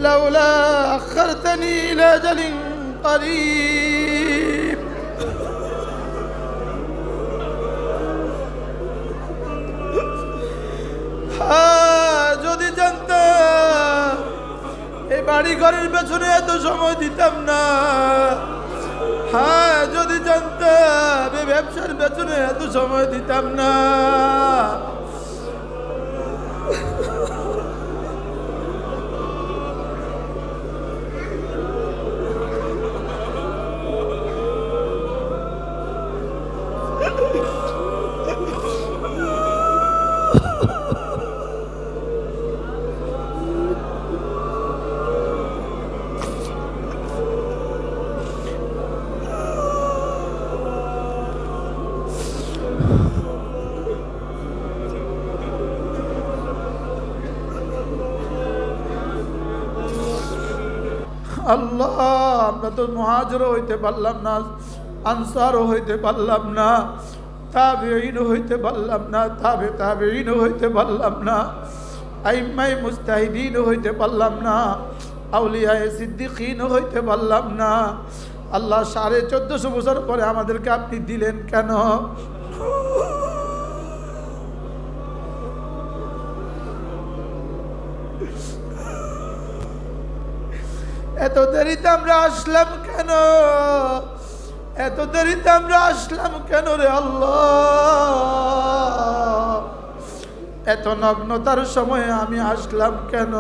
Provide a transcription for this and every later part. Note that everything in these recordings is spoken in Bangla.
লাউলা আখারতানি ইলা আজালিন করিব। যদি জানতাম এই বাড়ি ঘরের পেছনে এত সময় দিতাম না। হ্যাঁ, যদি জানতাম এই ব্যবসার পেছনে এত সময় দিতাম না। আল্লাহ, আমরা তো মুহাজির হইতে পারলাম না, আনসারও হইতে পারলাম না, তাবেঈন হইতে পারলাম না, তাবেঈন হইতে পারলাম না, আইম্মায়ে মুজতাহিদিন হইতে পারলাম না, আউলিয়ায়ে সিদ্দিকিন হইতে পারলাম না। আল্লাহ, 1450 বছর পরে আমাদেরকে আপনি দিলেন কেন? এত দেরিতে আমরা আসলাম কেন? এত দেরিতে আমরা আসলাম কেন রে আল্লাহ? এত নগ্নতার সময়ে আমি আসলাম কেন?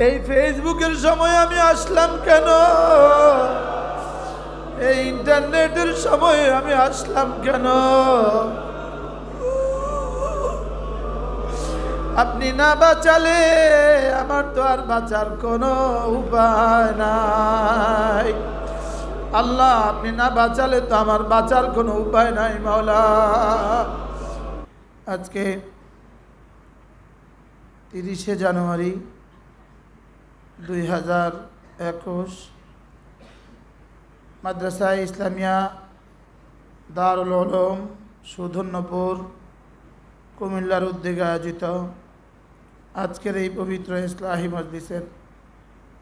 এই ফেসবুকের সময় আমি আসলাম কেন? এই ইন্টারনেটের সময় আমি আসলাম কেন? আপনি না বাঁচালে আমার তো আর বাঁচার কোনো উপায় নাই। আল্লাহ, আপনি না বাঁচালে তো আমার বাঁচার কোনো উপায় নাই মাওলা। আজকে 30শে জানুয়ারি 2021 মাদ্রাসা ইসলামিয়া দারুল উলুম সুধন্যপুর কুমিল্লার উদ্যোগে আয়োজিত আজকের এই পবিত্র ইসলাহি মজলিসের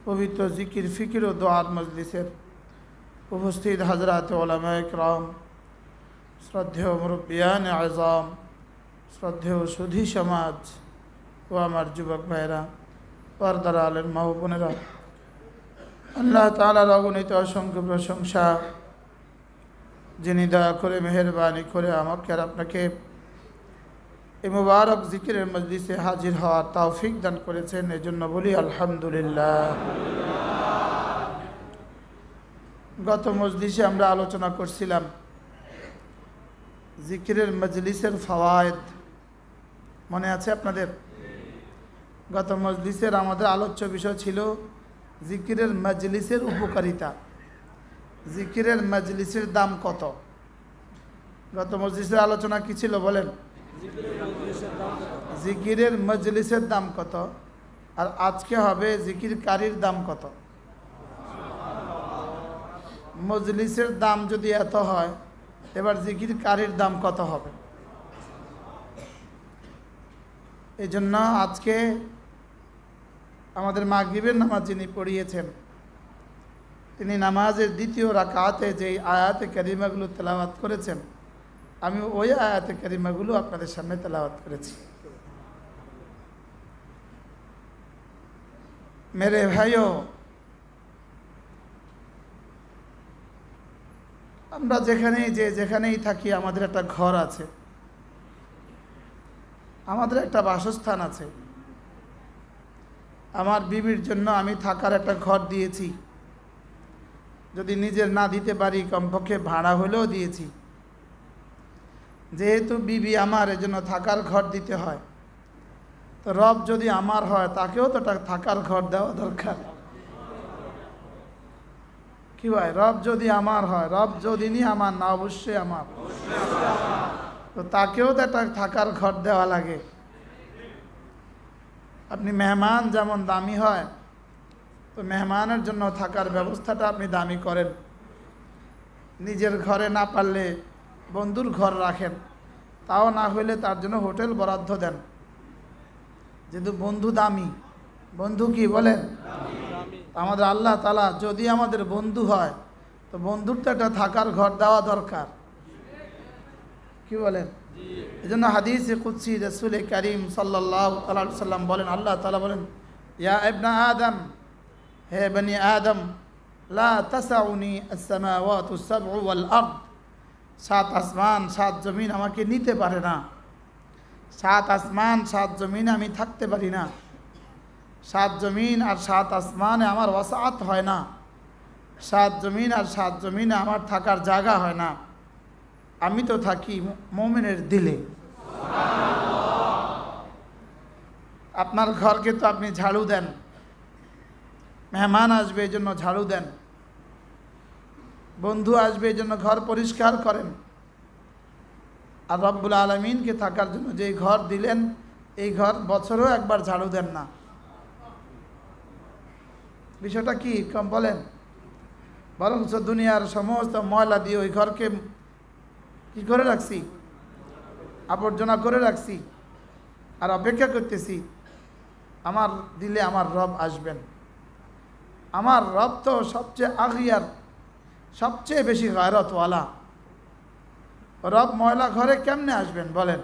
পবিত্র জিকির ফিকির ও দোয়ার মজলিসের উপস্থিত হযরত উলামায়ে কিরাম, শ্রদ্ধেয় মুরব্বিয়ান আযম, শ্রদ্ধেয় সুধী সমাজ ও আমার যুবক ভাইরা, পর্দার আলেম মা ও বোনেরা, আল্লাহ তাআলার অগণিত অসংখ্য প্রশংসা, যিনি দয়া করে মেহেরবানি করে আমাকে আর আপনাকে এই মুবারক জিকিরের মজলিসে হাজির হওয়ার তৌফিক দান করেছেন, এজন্য বলি আলহামদুলিল্লাহ। গত মজলিসে আমরা আলোচনা করছিলাম জিকিরের মজলিসের ফাওয়ায়েদ, মনে আছে আপনাদের? গত মজলিসের আমাদের আলোচ্য বিষয় ছিল জিকিরের মজলিসের উপকারিতা, জিকিরের মজলিসের দাম কত। গত মজলিসের আলোচনা কি ছিল বলেন? জিকিরের মজলিসের দাম কত, আর আজকে হবে জিকিরকারীর দাম কত। মজলিসের দাম যদি এত হয়, এবার জিকিরকারীর দাম কত হবে? এই জন্য আজকে আমাদের মাগরিবের নামাজ যিনি পড়িয়েছেন, তিনি নামাজের দ্বিতীয় রাকাতে যে আয়াতে কারিমাগুলো তেলাওয়াত করেছেন, আমি ওই আয়াতে কারিমাগুলো আপনাদের সামনে তেলাওয়াত করেছি। মেরে ভাইও, আমরা যেখানেই থাকি আমাদের একটা ঘর আছে, আমাদের একটা বাসস্থান আছে। আমার বিবির জন্য আমি থাকার একটা ঘর দিয়েছি, যদি নিজের না দিতে পারি কমপক্ষে ভাড়া হলেও দিয়েছি। যেহেতু বিবি আমার, এজন্য থাকার ঘর দিতে হয়। তো রব যদি আমার হয়, তাকেও তো থাকার ঘর দেওয়া দরকার। কি ভাই, রব যদি আমার হয়, রব যদি নি আমার না, অবশ্যই আমার, তো তাকেও তো একটা থাকার ঘর দেওয়া লাগে। আপনি মেহমান যেমন দামি হয়, তো মেহমানের জন্য থাকার ব্যবস্থাটা আপনি দামি করেন। নিজের ঘরে না পারলে বন্ধুর ঘর রাখেন, তাও না হইলে তার জন্য হোটেল বরাদ্দ দেন। যেহেতু বন্ধু দামি, বন্ধু কি বলেন? আমাদের আল্লাহ তাআলা যদি আমাদের বন্ধু হয় তো বন্ধুর তো একটা থাকার ঘর দেওয়া দরকার, কি বলেন? এই জন্য হাদিসে কুদসি রাসূল করিম সাল্লাল্লাহু আলাইহি সাল্লাম বলেন, আল্লাহ তাআলা বলেন, ইয়া ইবনা আদম, হে বনি আদম, লা তাসাউনি আস-সামাওয়াতু সাবউ ওয়াল আরদ, সাত আসমান সাত জমিন আমাকে নিতে পারে না। সাত আসমান সাত জমিনে আমি থাকতে পারি না। সাত জমিন আর সাত আসমানে আমার ওয়াসাআত হয় না। সাত জমিন আর সাত জমিনে আমার থাকার জায়গা হয় না। আমি তো থাকি মুমিনের দিলে। আপনার ঘরকে তো আপনি ঝাড়ু দেন, মেহমান আসবে এই জন্য ঝাড়ু দেন, বন্ধু আসবে এই জন্য ঘর পরিষ্কার করেন। আর রব্বুল আলামিনকে থাকার জন্য যেই ঘর দিলেন এই ঘর বছরেও একবার ঝাড়ু দেন না। বিষয়টা কি কম বলেন? বরঞ্চ দুনিয়ার সমস্ত ময়লা দিয়ে ওই ঘরকে কি করে রাখছি? আবর্জনা করে রাখছি, আর অপেক্ষা করতেছি আমার দিলে আমার রব আসবেন। আমার রব তো সবচেয়ে আগিয়ার, সবচেয়ে বেশি গায়রতওয়ালা। রব ময়লা ঘরে কেমনে আসবেন বলেন?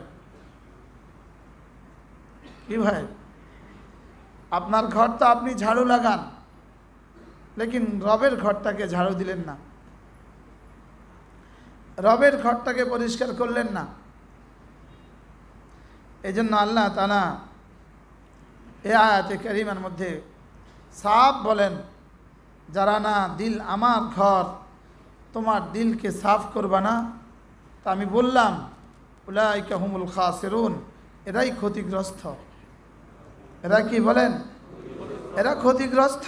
কি ভাই, আপনার ঘর তো আপনি ঝাড়ু লাগান, লেকিন রবের ঘরটাকে ঝাড়ু দিলেন না, রবের ঘরটাকে পরিষ্কার করলেন না। এই জন্য আল্লাহ তাআলা এই আয়াতে কারিমার মধ্যে সাফ বলেন, যারা না দিল আমার ঘর তোমার দিলকে সাফ করবা না, তা আমি বললাম উলাইকা হুমুল খাসিরুন, এরাই ক্ষতিগ্রস্ত। এরা কি বলেন? এরা ক্ষতিগ্রস্ত।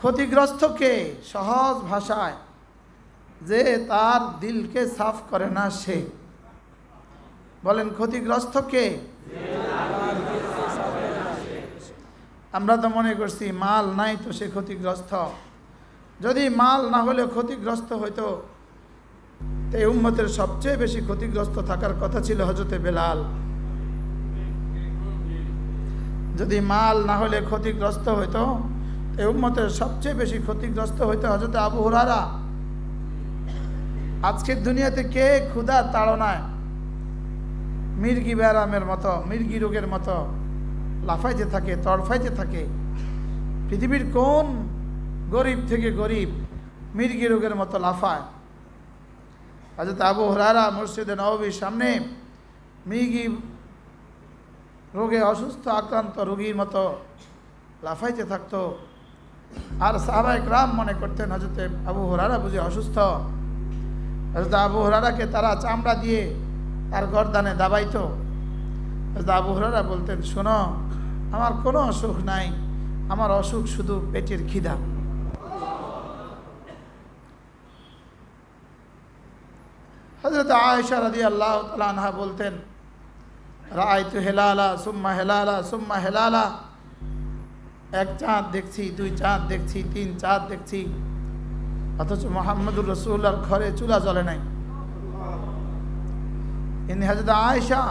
ক্ষতিগ্রস্ত কে? সহজ ভাষায়, যে তার দিলকে সাফ করে না সে। বলেন ক্ষতিগ্রস্ত কে? আমরা তো মনে করছি মাল নাই তো সে ক্ষতিগ্রস্ত। যদি মাল না হলে ক্ষতিগ্রস্ত হইতো তো এই উম্মতের সবচেয়ে বেশি ক্ষতিগ্রস্ত থাকার কথা ছিল হযরতে বেলাল। যদি মাল না হলে ক্ষতিগ্রস্ত হইতো এই উম্মতের সবচেয়ে বেশি ক্ষতিগ্রস্ত হইতো হযরতে আবু হুরায়রা। আজকের দুনিয়াতে কে ক্ষুধা তাড়নায় মির্গি ব্যারামের মতো, মির্গি রোগের মতো লাফাইতে থাকে, তড়ফাইতে থাকে? পৃথিবীর কোন গরিব থেকে গরিব মির্গি রোগের মতো লাফায়? হযরত আবু হুরায়রা মসজিদে নববীর সামনে মির্গি রোগে অসুস্থ আক্রান্ত রোগীর মতো লাফাইতে থাকতো। আর সাহাবায়ে কেরাম মনে করতেন হযরত আবু হুরায়রা বুঝি অসুস্থ। হযরত আবু হুরায়রাকে তারা চামড়া দিয়ে তার গর্দানে দাবাইতো। হযরত আবু হুরায়রা বলতেন, শোনো, আমার কোনো অসুখ নাই, আমার অসুখ শুধু পেটের খিদা। হযরত আয়েশা রাদিয়াল্লাহু তাআলা আনহা বলতেন, রাআইতু হেলালা সুম্মা হেলালা সুম্মা হেলালা, এক চাঁদ দেখছি, দুই চাঁদ দেখছি, তিন চাঁদ দেখছি, অথচ মুহাম্মদুর রাসূলুল্লাহর ঘরে চুলা জ্বলে নাই। ইনি হযরত আয়েশা,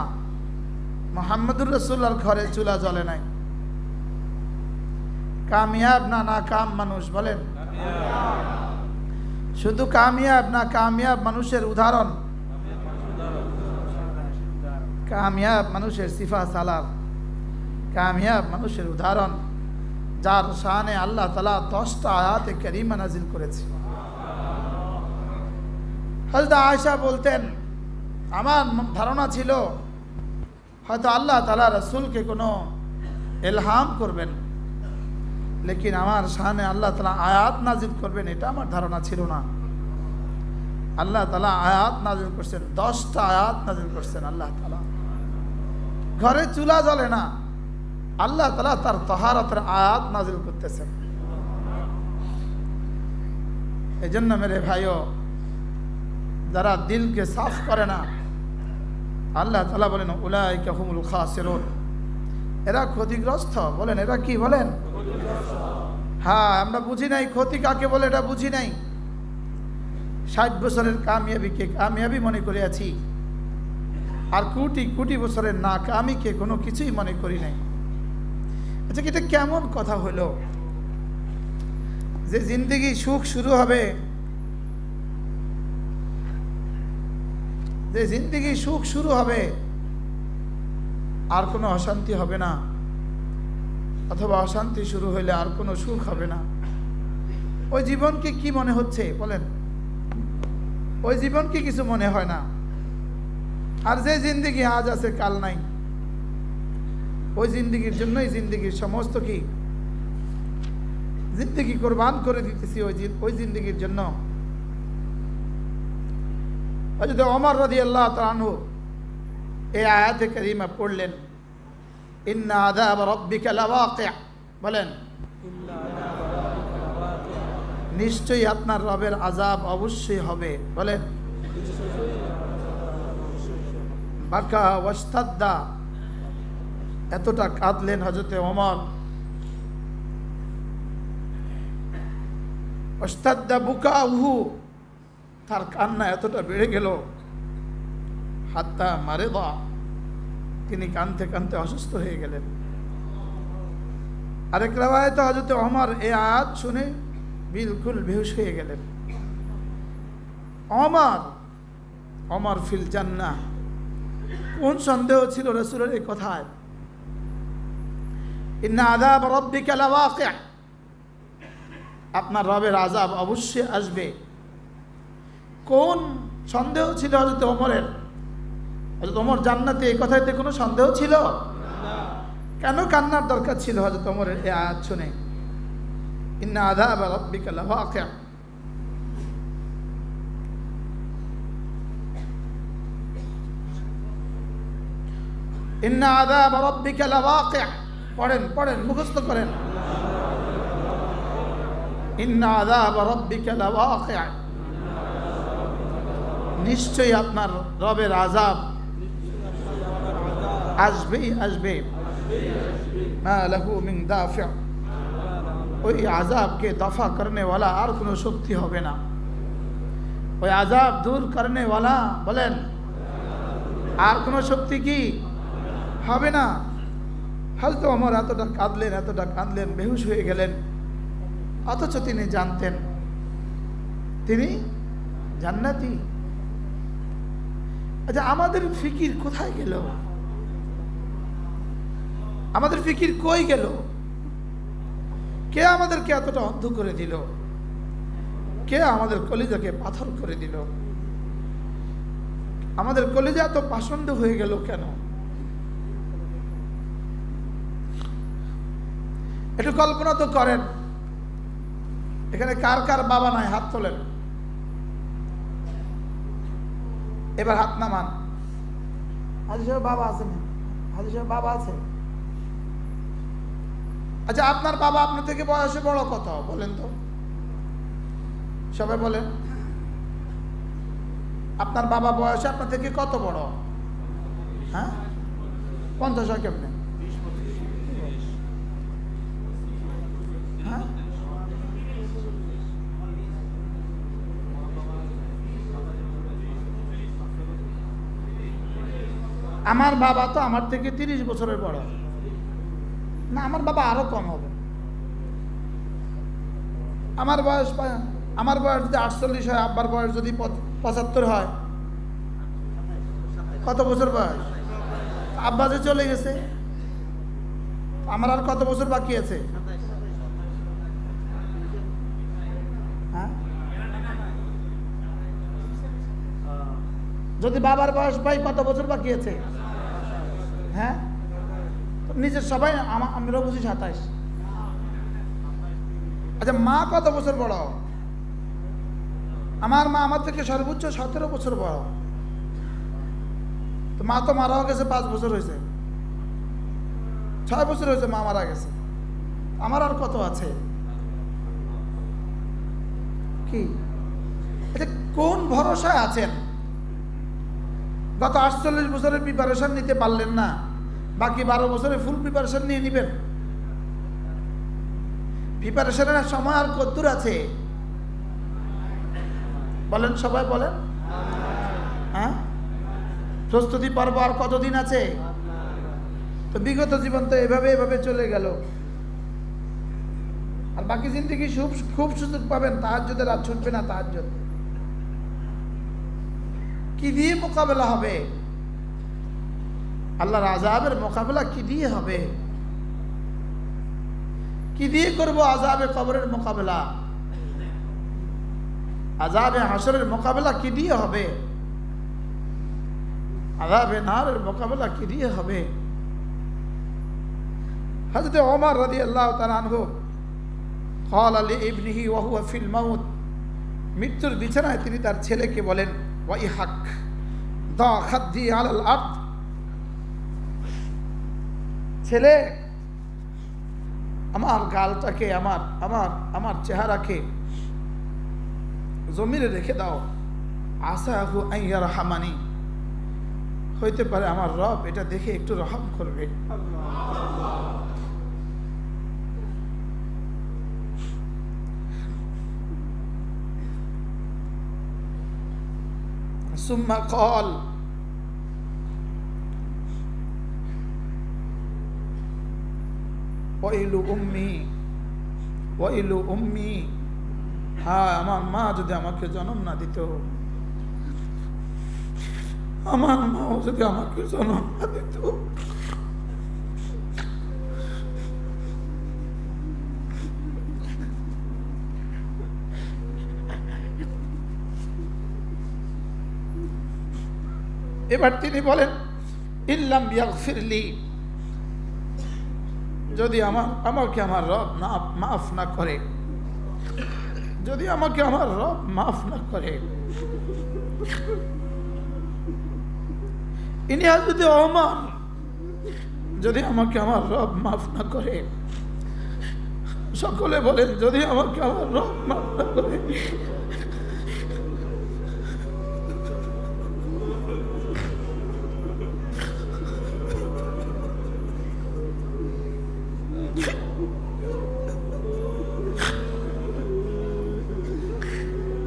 মুহাম্মদুর রাসূলুল্লাহর ঘরে চুলা জ্বলে নাই। কামিয়াব না নাকাম মানুষ বলেন? শুধু কামিয়াব না কামিয়াব মানুষের উদাহরণ? কামিয়াব মানুষের সিফা সালার, কামিয়াব মানুষের উদাহরণ, যার শানে আল্লাহ তাআলা 10টা আয়াতে কারিমা নাজিল করেছে। হযরত আয়েশা বলতেন, আমার ধারণা ছিল হয়তো আল্লাহ তাআলা রাসূলকে কোনো ইলহাম করবেন, লেকিন আমার শানে আল্লাহ তাআলা আয়াত নাজিল করবেন এটা আমার ধারণা ছিল না। আল্লাহ তাআলা আয়াত নাজিল করছেন, 10টা আয়াত নাজিল করছেন আল্লাহ তাআলা। ঘরে চুলা জ্বলে না, আল্লাহ তাআলা তার তাহারাতের আয়াত নাজিল করতেছেন। এই জন্য মেরে ভাইও, যারা দিলকে সাফ করে না, আল্লাহ তাআলা বলেন উলাইকা হুমুল খাসিরুন, এরা ক্ষতিগ্রস্ত। বলেন এরা কি? বলেন হ্যাঁ, আমরা বুঝি নাই ক্ষতি কাকে বলে, এটা বুঝি নাই। 60 বছরের কামিয়াবিকে কামিয়াবি মনে করে আছি, আর কোটি কোটি বছরের না কামিকে কোনো কিছুই মনে করি নাই। আচ্ছা, এটা কেমন কথা হলো যে জিন্দেগি সুখ শুরু হবে, যে জিন্দেগি সুখ শুরু হবে আর কোনো অশান্তি হবে না, অথবা অশান্তি শুরু হইলে আর কোনো সুখ হবে না? ওই জীবনকে কি মনে হচ্ছে বলেন? ওই জীবনকে কিছু মনে হয় না। আর যে জিন্দেগি আজ আছে কাল নাই, ওই জিন্দেগির জন্যই জিন্দেগির সমস্ত কি জিন্দেগি কোরবান করে দিতেছি ওই জিন্দেগির জন্য। হযরত ওমর রাদিয়াল্লাহু তাআলা আনহু এই আয়াতে কারিমা পড়লেন, ইন্না আযাব রাব্বিকা লাওয়াকি', বলেন নিশ্চয়ই আপনার রবের আযাব অবশ্যই হবে। বলেন বাকা ওয়াস্তাদ্দা, এতটা কাঁদলেন হযরত ওমর। ওয়াস্তাদ্দা বুকাউহু, তার কান্না এতটা বেড়ে গেল, হাত্তা মারিদা, তিনি কাঁদতে কাঁদতে অসুস্থ হয়ে গেলেন। আরেক রাওয়ায়াতে হযরত ওমর এই আয়াত শুনে বিলকুল বেহুশ হয়ে গেলেন। ওমর ফিল জান্নাহ, কোন সন্দেহ ছিল রাসূলের এই কথায়? ইন্না আযাব রাব্বিকা লাওয়াকি', আপনার রবের আযাব অবশ্যই আসবে। কোন সন্দেহ ছিল হযরত ওমরের? হযরত ওমর জান্নাতে, এই কথাতে কোনো সন্দেহ ছিল? কেন কান্নার দরকার ছিল হযরত ওমরের এই আয়াত শুনে? ইন্না আযাব রাব্বিকা লাওয়াকি'। ইন্না আযাব রাব্বিকা লাওয়াকি', পড়েন মুখস্থ করেন। ইন্না আযাব রাব্বিকা লাওয়াকি', নিশ্চয়ই আপনার রবের আযাব আসবে। মা লাহু মিন দাফি', ওই আযাবকে দফা করনে वाला আর কোনো শক্তি হবে না। ওই আযাব দূর করনে वाला, বলেন আর কোনো শক্তি কি হবে না। হযরত ওমর এতটা কাঁদলেন, বেহুশ হয়ে গেলেন, অথচ তিনি জানতেন তিনি জান্নাতি। আচ্ছা, আমাদের ফিকির কোথায় গেল? আমাদের ফিকির কই গেল? কে আমাদেরকে এতটা অন্ধ করে দিল? কে আমাদের কলিজাকে পাথর করে দিল? আমাদের কলিজা এত পাষণ্ড হয়ে গেল কেন? একটু কল্পনা তো করেন, এখানে কার কার বাবা নাই হাত তোলেন। এবার হাত নামান। হাজি সাহেব বাবা আছেন? হাজি সাহেব বাবা আছে? আচ্ছা, আপনার বাবা আপনার থেকে বয়সে বড় কত বলেন তো? সবাই বলেন, আপনার বাবা বয়সে আপনার থেকে কত বড়? হ্যাঁ, 50 হয় কেমনে? হ্যাঁ, আমার বাবা তো আমার থেকে 30 বছরের বড় না, আমার বাবা আরো কম হবে। আমার বয়স যদি 48 হয়, আব্বার বয়স যদি 75 হয়, কত বছর বয়স? আব্বা যে চলে গেছে, আমার আর কত বছর বাকি আছে? হ্যাঁ, যদি বাবার বয়স পাই কত বছর বাকি আছে? হ্যাঁ, নিজের সবাই আমরা বুঝি 27। আচ্ছা, মা কত বছর বড়? আমার মা আমার থেকে সর্বোচ্চ 17 বছর বড়। তো মা তো মারাও গেছে 5 বছর হয়েছে, 6 বছর হয়েছে মা মারা গেছে। আমার আর কত আছে? কি আচ্ছা, কোন ভরসায় আছেন? গত 48 বছরের প্রিপারেশন নিতে পারলেন না, বাকি 12 বছরে ফুল প্রিপারেশন নিয়ে নেবেন। প্রিপারেশনের সময় আর কতদূর আছে বলেন, সবাই বলেন। হ্যাঁ, প্রস্তুতি পর্ব আর কতদিন আছে? তো বিগত জীবন তো এভাবে এভাবে চলে গেল, আর বাকি জিন্দগি খুব সুযোগ পাবেন, তাহাজ্জুদের রাত ছুটবে না। তাহাজ্জুদ কি দিয়ে মোকাবেলা হবে? আল্লাহর আযাবের মোকাবেলা কি দিয়ে হবে? কি দিয়ে করব আযাবে কবরের মোকাবেলা? আযাবে হাশরের মোকাবেলা কি দিয়ে হবে? আযাবে নারের মোকাবেলা কি দিয়ে হবে? হযরত ওমর রাদিয়াল্লাহু তাআলা আনহু قال لابنه وهو في الموت, মৃত্যুর বিছানায় তিনি তার ছেলেকে বলেন, ওয়াইহাক দা খাদ্দি আলাল আরদ, ছেলে আমার গালটাকে আমার চেহারাকে জমিনে রেখে দাও। আসাহু আন ইয়ারহামানি, হইতে পারে আমার রব এটা দেখে একটু রহম করবে। সুম্মা ক্বাল, ওয়াইলু উম্মি, হ্যাঁ আমার মা যদি আমাকে জন্ম না দিত, আমার মাও যদি আমাকে জন্ম না দিত। এবার তিনি বলেন, ইল্লাম ইয়াগফিরলি, যদি আমাকে আমার রব মাফ না করে, যদি আমাকে আমার রব মাফ না করে। ইনি হযরত ওমর, যদি আমাকে আমার রব মাফ না করে। সকলে বলেন, যদি আমাকে আমার রব মাফ না করে।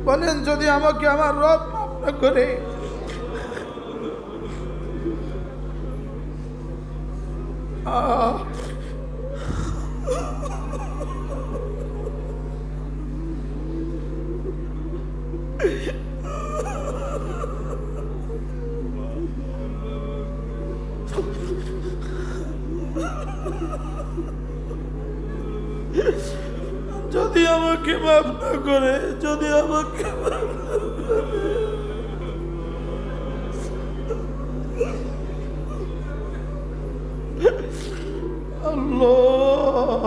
বলেন, যদি আমাকে আমার রব মাফ না করে। যদি আমাকে মাফ না করে, যদি আমাকে মাফ না করে। আল্লাহ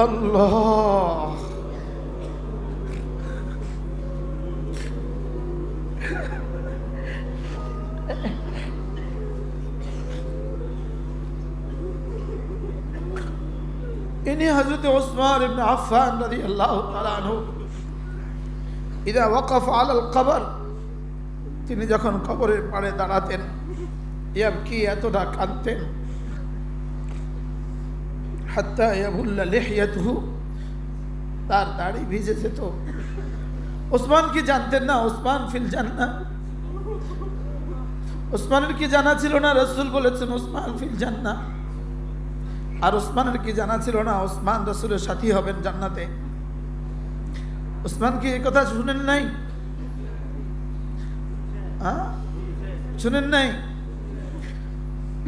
আল্লাহ, ইনি হযরত উসমান ইবনে আফফান রাদিয়াল্লাহু তাআলা আনহু ইদা ওয়াকাফা আলাল কবর, তিনি যখন কবরের পাড়ে দাঁড়াতেন, ইয়াবকি, এতটা কাঁদতেন, হাত্তা ইয়াবুল্লা লিহিয়াতুহু, তার দাড়ি ভিজে যেত। উসমান কি জানতেন না উসমান ফিল জান্নাহ? উসমানের কি জানা ছিল না রাসূল বলেছেন উসমান ফিল জান্নাহ? আর উসমানের কি জানা ছিল না উসমান রাসূলের সাথী হবেন জান্নাতে? উসমান কি এই কথা শুনেন নাই? শুনেন নাই?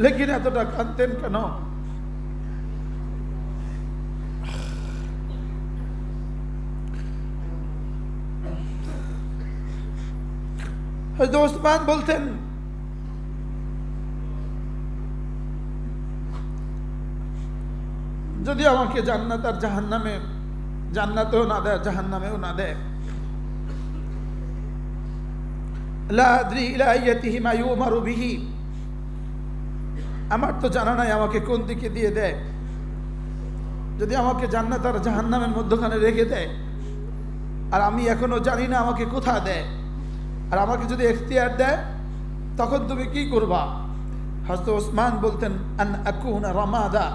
লেকিন এতটা কাঁদতেন কেন? হযরত উসমান বলতেন, যদি আমাকে জান্নাত আর জাহান্নামে, জান্নাতেও না দেয় জাহান্নামেও না দেয়, লা আদরি ইলা আইয়াতিহিমা ইউমারু বিহি, আমার তো জানা নাই আমাকে কোন দিকে দিয়ে দেয়। যদি আমাকে জান্নাত আর জাহান্নামের মধ্যখানে রেখে দেয়, আর আমি এখনো জানি না আমাকে কোথায় দেয়, আর আমাকে যদি ইখতিয়ার দেয়, তখন তুমি কি করবা? হযরত ওসমান বলতেন, আন আকুনা রামাদা,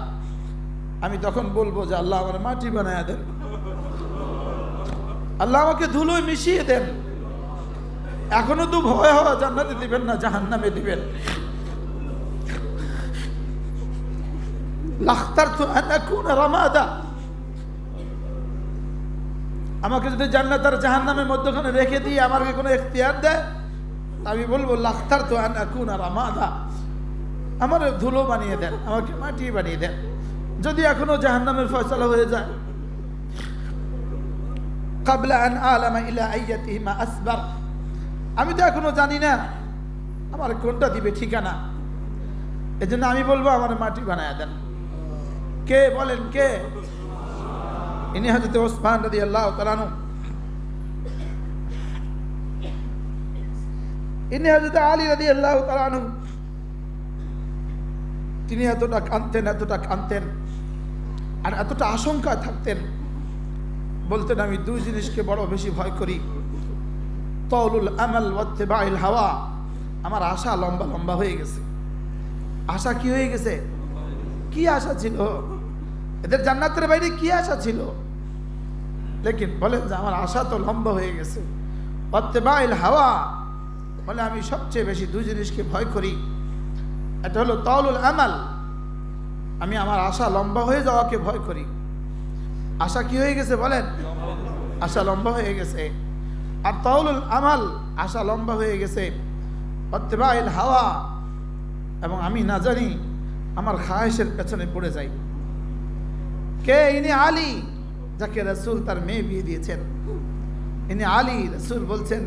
আমি তখন বলবো যে আল্লাহ আমার মাটি বানায়া দেন, আল্লাহ আমাকে ধুলোয় মিশিয়ে দেন। এখনো তো ভয় হওয়া, জান্নাতে দিবেন না জাহান্নামে দিবেন। লাখতারতু আন আকুনা রামাদা, আমাকে যদি জান্নাত আর জাহান্নামের মধ্যখানে রেখে দিয়ে আমাকে কোনো এখতিয়ার দেয়, আমি বলবো লাখতারতু আন আকুনা রামাদা, আমার ধুলো বানিয়ে দেন, আমাকে মাটি বানিয়ে দেন, যদি এখনো জাহান্নামের ফয়সালা হয়ে যায়। কাবলা আন আলামা ইলা আইয়াতিহিমা আসবার, আমি তো এখনো জানি না আমার কোনটা দিবে ঠিকানা, এজন্য আমি বলবো আমার মাটি বানায় দেন। কে বলেন কে? ইনি হযরত ওসমান রাদিয়াল্লাহু তাআলা আনহু, ইনি হযরত আলী রাদিয়াল্লাহু তাআলা আনহু। তিনি এতটা কাঁদতেন আর এতটা আশঙ্কায় থাকতেন, বলতেন আমি দুই জিনিসকে বড় বেশি ভয় করি, তাউলুল আমাল ওয়াত্তিবাইল হাওয়া, আমার আশা লম্বা লম্বা হয়ে গেছে। আশা কি হয়ে গেছে? কি আশা ছিল এদের? জান্নাতের বাইরে কি আশা ছিল? লেকিন বলেন যে আমার আশা তো লম্বা হয়ে গেছে। ওয়াত্তিবাইল হাওয়া বলে আমি সবচেয়ে বেশি দুই জিনিসকে ভয় করি। এটা হলো তাউলুল আমাল, আমি আমার আশা লম্বা হয়ে যাওয়াকে ভয় করি। আশা কি হয়ে গেছে বলেন? আশা লম্বা হয়ে গেছে। আর তাউলুল আমাল, আশা লম্বা হয়ে গেছে। ওয়াত্তিবাইল হাওয়া, এবং আমি না জানি আমার খায়েশের পেছনে পড়ে যাই। কে? ইনি আলী, যাকে রাসূল তার মেয়ে বিয়ে দিয়েছেন। ইনি আলী, রাসূল বলছেন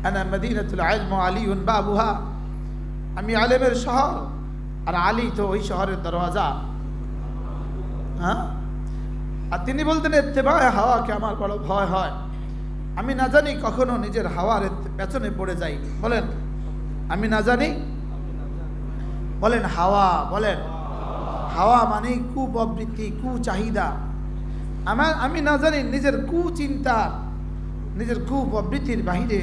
আনা মদিনাতুল ইলম ওয়া আলীউন বাবুহা, আমি আলেমের শহর আর আলী তো ওই শহরের দরওয়াজা। হ্যাঁ, আর তিনি বলতেন ইত্তেবায়ে হাওয়াকে আমার বড় ভয় হয়, আমি না জানি কখনো নিজের হাওয়ার পেছনে পড়ে যাই। বলেন আমি না জানি, বলেন হাওয়া, বলেন হাওয়া মানে কুপ্রবৃত্তি, কুচাহিদা। আমি না জানি নিজের কুচিন্তা, নিজের কুপ্রবৃত্তির বাহিরে,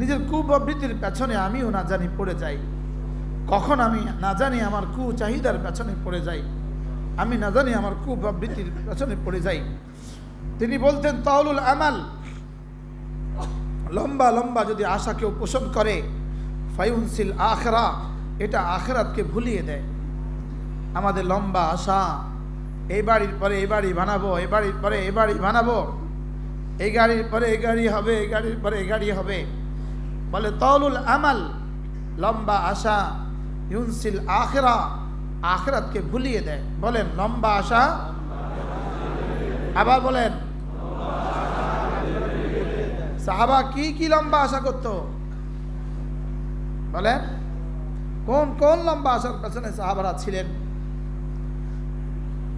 নিজের কুপ্রবৃত্তির পেছনে আমিও না জানি পড়ে যাই। কখন আমি না জানি আমার কুচাহিদার পেছনে পড়ে যাই, আমি না জানি আমার কুপ্রবৃত্তির পেছনে পড়ে যাই। তিনি বলতেন তাউলুল আমাল, লম্বা লম্বা যদি আশা কেউ পোষণ করে, ফায়ুনসিল আখরা, এটা আখরাতকে ভুলিয়ে দেয়। আমাদের লম্বা আশা, এই বাড়ির পরে এই বাড়ি বানাবো, এই বাড়ির পরে এই বাড়ি বানাবো, এই গাড়ির পরে এই গাড়ি হবে, এই গাড়ির পরে এই গাড়ি হবে। বলে তাউলুল আমাল, লম্বা আশা, ইউনসিল আখরা, আখরাতকে ভুলিয়ে দেয়। বলেন লম্বা আশা, আবার বলেন। সাহাবা কি কি লম্বা আশা করত? বলেন কোন কোন লম্বা আশার পেছনে সাহাবারা ছিলেন?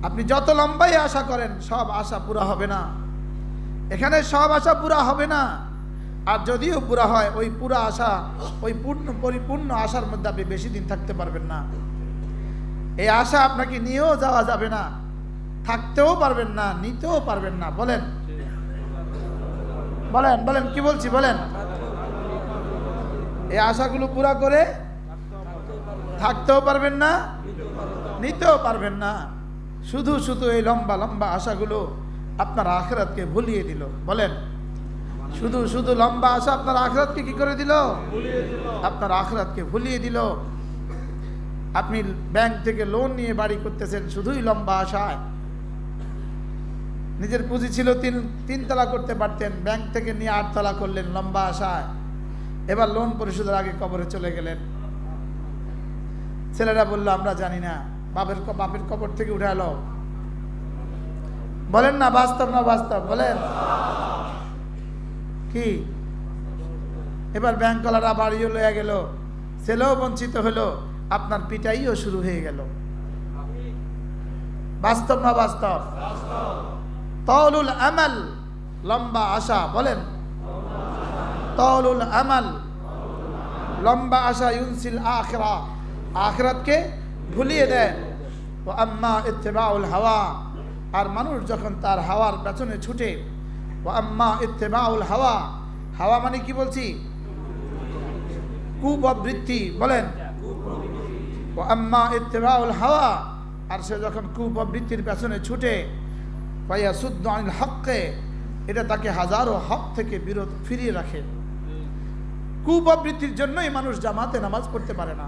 আপনি যত লম্বাই আশা করেন সব আশা পুরা হবে না। এখানে সব আশা পুরা হবে না, আর যদিও পুরা হয় ওই পুরা আশা, ওই পরিপূর্ণ আশার মধ্যে আপনি বেশি দিন থাকতে পারবেন না। এই আশা আপনাকে নিয়েও যাওয়া যাবে না, থাকতেও পারবেন না, নিতেও পারবেন না। বলেন বলেন বলেন কি বলছি বলেন। এই আশাগুলো পুরা করে থাকতেও পারবেন না, নিতেও পারবেন না। শুধু শুধু এই লম্বা লম্বা আশাগুলো আপনার আখিরাতকে ভুলিয়ে দিল। বলেন শুধু শুধু লম্বা আশা আপনার আখিরাতকে কি করে দিল? আপনার আখিরাতকে ভুলিয়ে দিল। আপনি ব্যাংক থেকে লোন নিয়ে বাড়ি করতেছেন শুধুই লম্বা আশায়। নিজের পুঁজি ছিল তিনতলা করতে পারতেন, ব্যাংক থেকে নিয়ে 8 তলা করলেন লম্বা আশায়। এবার লোন পরিশোধের আগে কবরে চলে গেলেন। ছেলেরা বলল আমরা জানি না, বাপের কবর থেকে উঠে এলো। বলেন না বাস্তব না বাস্তব? বলেন কি? এবার ব্যাংকওয়ালারা বাড়িও লয়ে গেল, ছেলেও বঞ্চিত হলো, আপনার পিটাইও শুরু হয়ে গেল। বাস্তব না বাস্তব? তাউলুল আমাল, লম্বা আশা। বলেন তাউলুল আমাল, লম্বা আশা ইউনসিল আখিরা, আখিরাতকে ভুলিয়ে দেয়। ও আম্মা ইত্তিবাউল হাওয়া, আর মানুষ যখন তার হাওয়ার পেছনে ছুটে। ও আম্মা ইত্তিবাউল হাওয়া, হাওয়া মানে কি বলছি? কুপ্রবৃত্তি। বলেন ও আম্মা ইত্তিবাউল হাওয়া, আর সে যখন কুপ্রবৃত্তির পেছনে ছুটে, ফায়াসুদ্দু আনিল হক্কে, এটা তাকে হাজারো হক থেকে বিরত ফিরিয়ে রাখে। কুপ্রবৃত্তির জন্যই মানুষ জামাতে নামাজ পড়তে পারে না।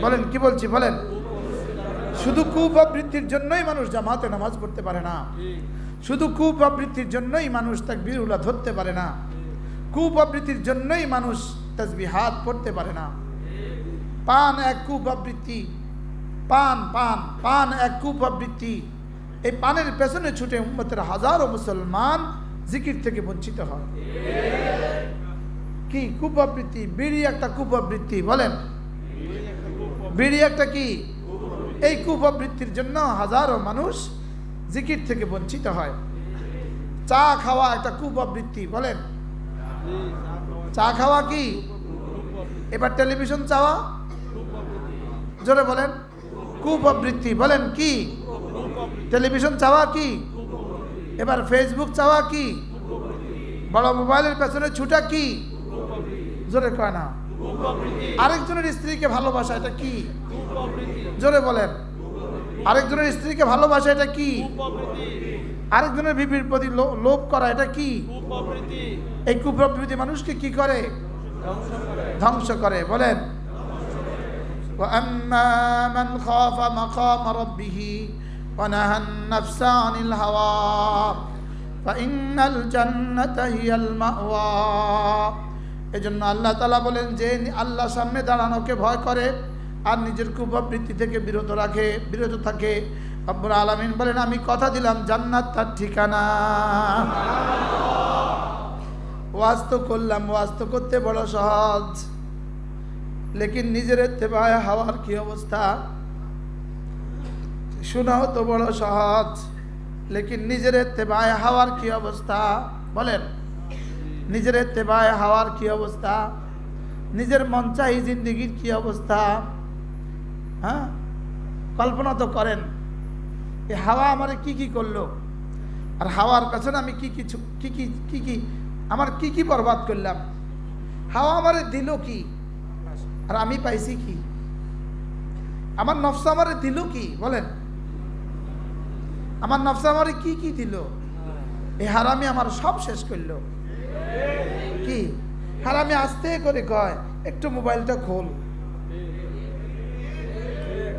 বলেন কি বলছি বলেন। শুধু কুপ্রবৃত্তির জন্যই মানুষ জামাতে নামাজ পড়তে পারে না, শুধু কুপ্রবৃত্তির জন্যই মানুষ তাকবীরুল্লাহ ধরতে পারে না, কুপ্রবৃত্তির জন্যই মানুষ তাসবিহাত পড়তে পারে না। পান এক কুপ্রবৃত্তি, পান পান পান এক কুপ্রবৃত্তি। এই পানের পেছনে ছুটে উম্মতের হাজারো মুসলমান জিকির থেকে বঞ্চিত হয়। কি কুপ্রবৃত্তি? বিড়ি একটা কুপ্রবৃত্তি, বলেন বিড়ি একটা কি? এই কুপ্রবৃত্তির জন্য হাজারো মানুষ জিকির থেকে বঞ্চিত হয়। চা খাওয়া একটা কুপ্রবৃত্তি, বলেন চা খাওয়া কি? এবার টেলিভিশন চাওয়া, জোরে বলেন কুপ্রবৃত্তি, বলেন কি? টেলিভিশন চাওয়া কি? এবার ফেসবুক চাওয়া কি? বড় মোবাইলের পেছনে ছুটা কি? জোরে কয় না। আরেকজনের স্ত্রীকে ভালোবাসা, এটা কি? জোরে বলেন আরেকজনের স্ত্রীকে ভালোবাসা, এটা কি? আরেকজনের বিবির প্রতি লোভ করা, এটা কি? এই কুপ্রবৃত্তি মানুষকে কি করে? ধ্বংস করে। বলেন وَأَمَّا مَنْ خَافَ مَقَامَ رَبِّهِ وَنَهَى النَّفْسَ عَنِ الْهَوَى فَإِنَّ الْجَنَّةَ هِيَ الْمَأْوَى। এজন্য আল্লাহ তাআলা বলেন যে আল্লাহর সামনে দাঁড়ানোকে ভয় করে আর নিজের কুপ্রবৃত্তি থেকে বিরত থাকে, রব্বুল আলামিন বলেন আমি কথা দিলাম জান্নাত তার ঠিকানা। ওয়াজ তো করলাম, ওয়াজ তো করতে বড় সহজ, লেকিন নিজের ইত্তেবায়ে হাওয়ার কি অবস্থা? শোনাও তো বড় সহজ, লেকিন নিজের ইত্তেবায়ে হাওয়ার কি অবস্থা? বলেন নিজের ইত্তেবায়ে হাওয়ার কি অবস্থা? নিজের মন চাই জিন্দেগির কি অবস্থা? হ্যাঁ, কল্পনা তো করেন এই হাওয়া আমারে কি কি করলো, আর হাওয়ার পেছনে আমি কি আমার কি বরবাদ করলাম। হাওয়া আমারে দিল কি আর আমি পাইছি কি? আমার নফস আমারে দিল কি? বলেন আমার নফস আমারে কি দিল? এই হারামি আমার সব শেষ করলো। কি হারামি আস্তে করে কয় একটু মোবাইলটা খোল,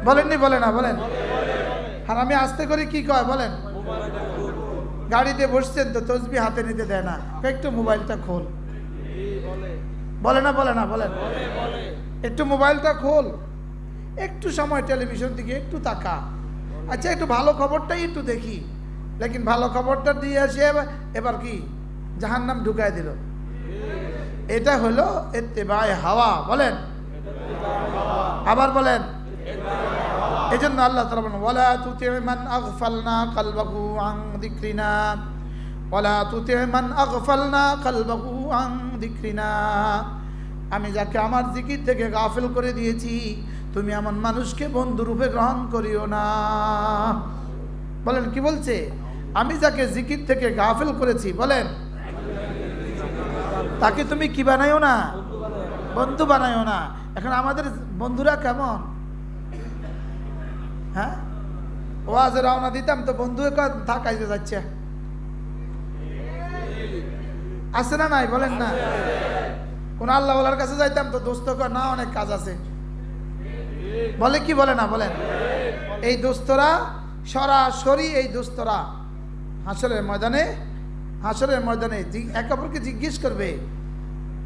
বলেননি? বলে না বলেন হারামি আস্তে করে কি কয়? বলেন গাড়িতে বসছেন তো তসবি হাতে নিতে দেয় না, একটু মোবাইলটা খোল, বলে না? বলে না বলেন একটু মোবাইলটা খোল, একটু সময় টেলিভিশন দিকে একটু তাকা, আচ্ছা একটু ভালো খবরটাই একটু দেখি, লেকিন ভালো খবরটা দিয়ে আসে এবার কি জাহান্নাম ঢুকায় দিল। এটা হলো ইত্তেবায়ে হাওয়া। বলেন আবার বলেন। এজন্য আল্লাহ তাআলা বলেন ওয়ালা তুতি মান আগফালনা কলবাহু আন যিকরিনা, ওয়ালা তুতি মান আগফালনা কলবাহু আন যিকরিনা। আমি যাকে আমার জিকির থেকে গাফিল করে দিয়েছি তুমি এমন মানুষকে বন্ধুরূপে গ্রহণ করিও না। বলেন কি বলছে? আমি যাকে জিকির থেকে গাফিল করেছি, বলেন তাকে তুমি কি বানাইও না? বন্ধু বানাইও না। এখন আমাদের বন্ধুরা কেমন? হ্যাঁ, ওয়াজে রওনা দিতাম তো বন্ধু থাকাইতে যাচ্ছে, আছে না নাই? বলেন না। কোন আল্লাহওয়ালার কাছে যাইতাম তো দোস্ত না অনেক কাজ আছে, বলে কি? বলে না? বলেন এই দোস্তরা সরাসরি এই দোস্তরা হাসরের ময়দানে একে অপরকে জিজ্ঞেস করবে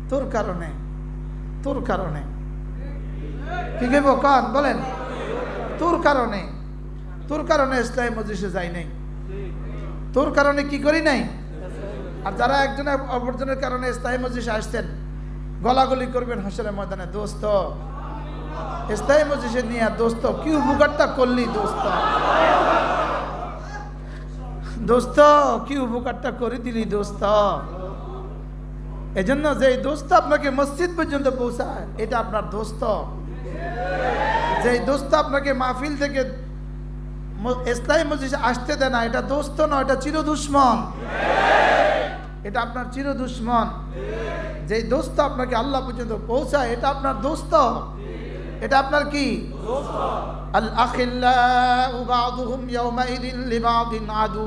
তোর কারণে কি কইব? কান বলেন তোর কারণে ইসলামী মজলিসে যাই নাই, তোর কারণে কি করি নাই। আর যারা একজন অপরজনের কারণে ইসলামী মজলিসে আসছেন গলাগলি করবেন হাসরের ময়দানে, দোস্ত ইসলামী মজলিসে নিয়ে দোস্ত কি উপকারটা করলি, দোস্ত কি উপকারটা করে দিলি দোস্ত। এজন্য যে দোস্ত আপনাকে মসজিদ পর্যন্ত পৌঁছায় এটা আপনার দোস্ত, যে দোস্ত আপনাকে মাহফিল থেকে ইসলামী মজলিসে আসতে দেয় না এটা দোস্ত নয়, এটা চির দুশ্মন, এটা আপনার চির দুশ্মন। যে দোস্ত আপনাকে আল্লাহ পর্যন্ত পৌঁছায় এটা আপনার দোস্ত, এটা আপনার কি? আল আখিল্লাউ বা'দুহুম ইয়াওমাইদিন লিবা'দিন আদু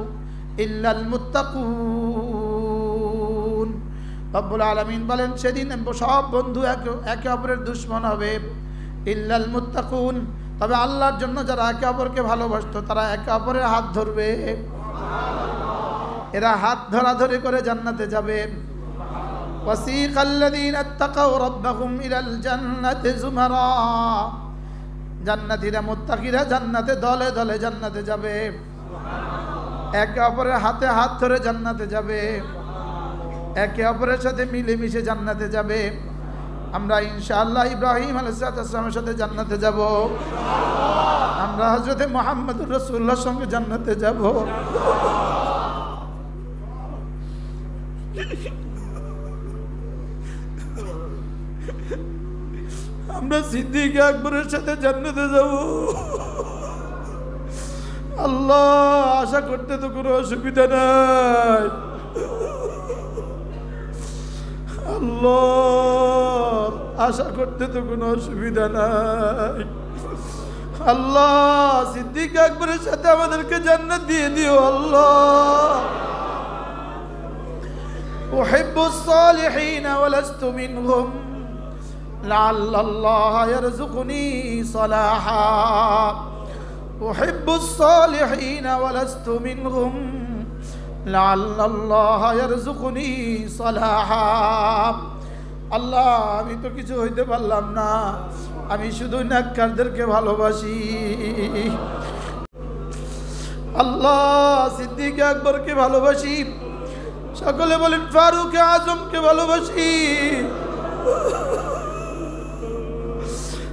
ইল্লাল মুত্তাকুন। রব্বুল আলামিন বলেন সেদিন সব বন্ধু একে অপরের দুশমন হবে, ইল্লাল মুত্তাকুন, তবে আল্লাহর জন্য যারা একে অপরকে ভালোবাসতো তারা একে অপরের হাত ধরবে, এরা হাত ধরাধরি করে জান্নাতে যাবে। ওয়াসিকাল্লাযীনা ইত্তাকাউ রাব্বাহুম ইলাল জান্নাতি যুমারা, জান্নাতীরা মুত্তাকিরা জান্নাতে দলে দলে জান্নাতে যাবে, একে অপরের হাতে হাত ধরে জান্নাতে যাবে, একে অপরের সাথে মিলেমিশে জান্নাতে যাবে। আমরা ইনশাআল্লাহ ইব্রাহিম আলাইহিস সালামের সাথে জান্নাতে যাব, আমরা হযরত মুহাম্মদুর রাসূলুল্লাহর সঙ্গে জান্নাতে যাব। আমরা সিদ্দিক আকবরের সাথে জান্নাতে যাব। আল্লাহ, আশা করতে তো কোনো অসুবিধা নাই। আল্লাহ, আশা করতে তো কোনো অসুবিধা নাই। আল্লাহ, সিদ্দিক আকবরের সাথে আমাদেরকে জান্নাত দিয়ে দিও। আল্লাহ, উহিব্বুস সালিহিনা ওয়া লাস্তু মিনহুম লাআল্লাল্লাহ ইয়ারযুকুনি সালাহা। উহিব্বুস সালিহিনা ওয়া লাস্তু মিনহুম লাআল্লাল্লাহ ইয়ারযুকুনি সালাহা। আল্লাহ, আমি তো কিছু হইতে পারলাম না, আমি শুধু নেককারদেরকে ভালোবাসি। আল্লাহ, সিদ্দিক আকবরকে ভালোবাসি। সকলে বলেন ফারুক আজমকে ভালোবাসি,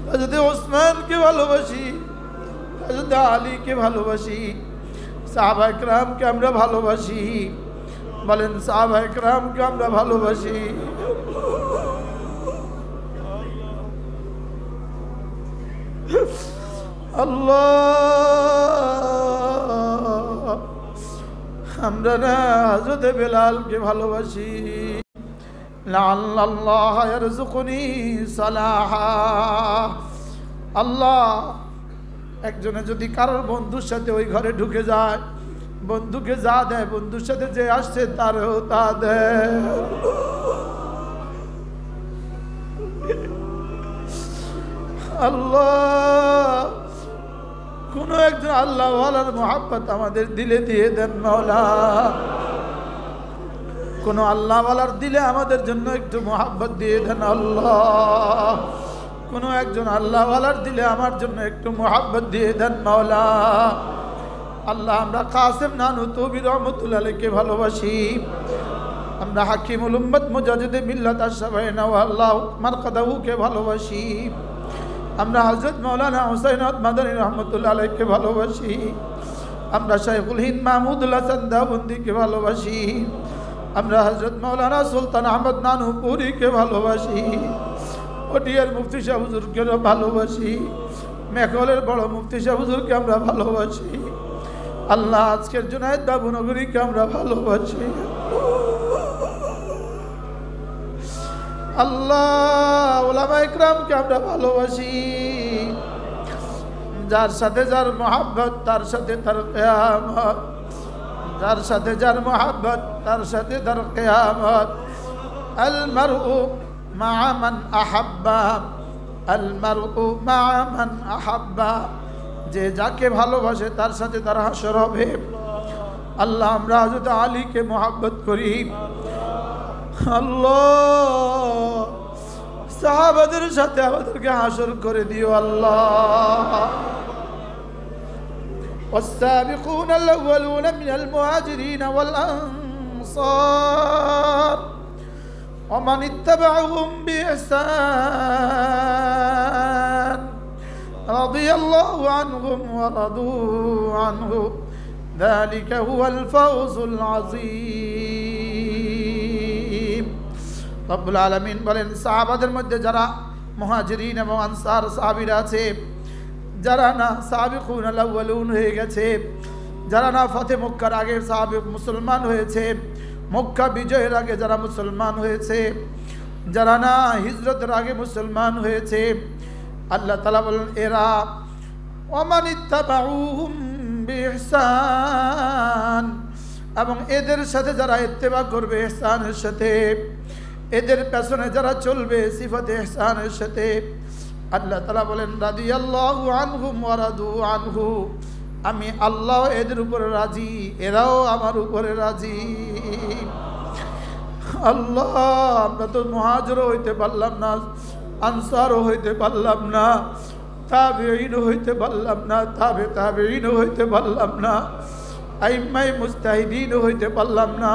হযরত ওসমানকে ভালোবাসি, হযরত আলীকে ভালোবাসি, সাহাবায়ে কেরামকে আমরা ভালোবাসি। বলেন সাহাবায়ে কেরামকে আমরা ভালোবাসি। আল্লাহ, আমরা না হযরত বেলালকে ভালোবাসি। লাআল্লাল্লাহ ইয়ারযুকুনি সালাহা। আল্লাহ, একজনে যদি কারোর বন্ধুর সাথে ওই ঘরে ঢুকে যায়, বন্ধুকে যা দেয়, বন্ধুর সাথে যে আসছে তারও তা দেয়। আল্লাহ, কোন একজন আল্লাহ ওয়ালার মোহাব্বত আমাদের দিলে দিয়ে দেন মাওলা। কোন আল্লাহ ওয়ালার দিলে আমাদের জন্য একটু মোহাব্বত দিয়ে দেন আল্লাহ। কোন একজন আল্লাহ ওয়ালার দিলে আমার জন্য একটু মোহাব্বত দিয়ে দেন মাওলা। আল্লাহ, আমরা কাসেম নানুতুবি রহমতুল্লাহ আলাইহিকে ভালোবাসি। আমরা হাকিমুল উম্মত মুজাদ্দিদে মিল্লাত আশ-শাফাঈনা ওয়া আল্লাহ মারকাদাহুকে ভালোবাসি। আমরা হযরত মাওলানা হুসাইন মাদানী রহমতুল্লাহ আলাইহিকে ভালোবাসি। আমরা শাইখুল হিন্দ মাহমুদুল হাসান দেওবন্দিকে ভালোবাসি। আমরা হযরত মাওলানা সুলতান আহমদ নানুপুরীকে ভালোবাসি। ওটিয়ার মুফতি সাহেব হুজুরকে ভালোবাসি। মেঘলের বড় মুফতি সাহেব হুজুরকে আমরা ভালোবাসি। আল্লাহ, আজকের জুনায়েদ বাবুনগরীকে আমরা ভালোবাসি। আল্লাহ, উলামায়ে কেরামকে আমরা ভালোবাসি। যার সাথে যার মোহাব্বত তার সাথে তার কিয়ামত, যার সাথে যার মোহাব্বত তার সাথে তার কিয়ামত। আল মারউ মা'a মান আহাব্বা, আল মারউ মা'a মান আহাব্বা। যে যাকে ভালোবাসে তার সাথে তার হাসর হবে। আল্লাহ, আমরা হযরত আলীকে মোহাব্বত করি। আল্লাহ, সাহাবাদের সাথে আমাদেরকে হাসর করে দিও আল্লাহ। والسابقون الأولون من المهاجرين والأنصار ومن اتبعهم بإحسان رضي الله عنهم ورضوا عنه ذلك هو الفوز العظيم. রব্বুল আলামিন বলেন, সাহাবাদের মধ্যে যারা মুহাজিরিন এবং আনসার সাহাবীরা আছে, যারা না সাবিকুন আল-আউয়ালুন হয়ে গেছে, যারা না ফতে মক্কার আগে সাহাবী মুসলমান হয়েছে, মক্কা বিজয়ের আগে যারা মুসলমান হয়েছে, যারা না হিজরতের আগে মুসলমান হয়েছে, আল্লাহ তাআলা বলেন এরা ওয়ামান ইত্তাবাউহুম বিইহসান, এবং এদের সাথে যারা ইত্তেবা করবে ইহসানের সাথে, এদের পেছনে যারা চলবে সিফাতে ইহসানের সাথে, আল্লাহ তাআলা বলেন রাদিয়াল্লাহু আনহুম ওয়া রাদু আনহু, আমি আল্লাহ এদের উপরে রাজি, এরাও আমার উপরে রাজি। আল্লাহ, আমরা তো মুহাজিরও হইতে পারলাম না, আনসারও হইতে পারলাম না, তাবেঈনও হইতে পারলাম না, তাবেঈনও হইতে পারলাম না, আইম্মায়ে মুজতাহিদিনও হইতে পারলাম না,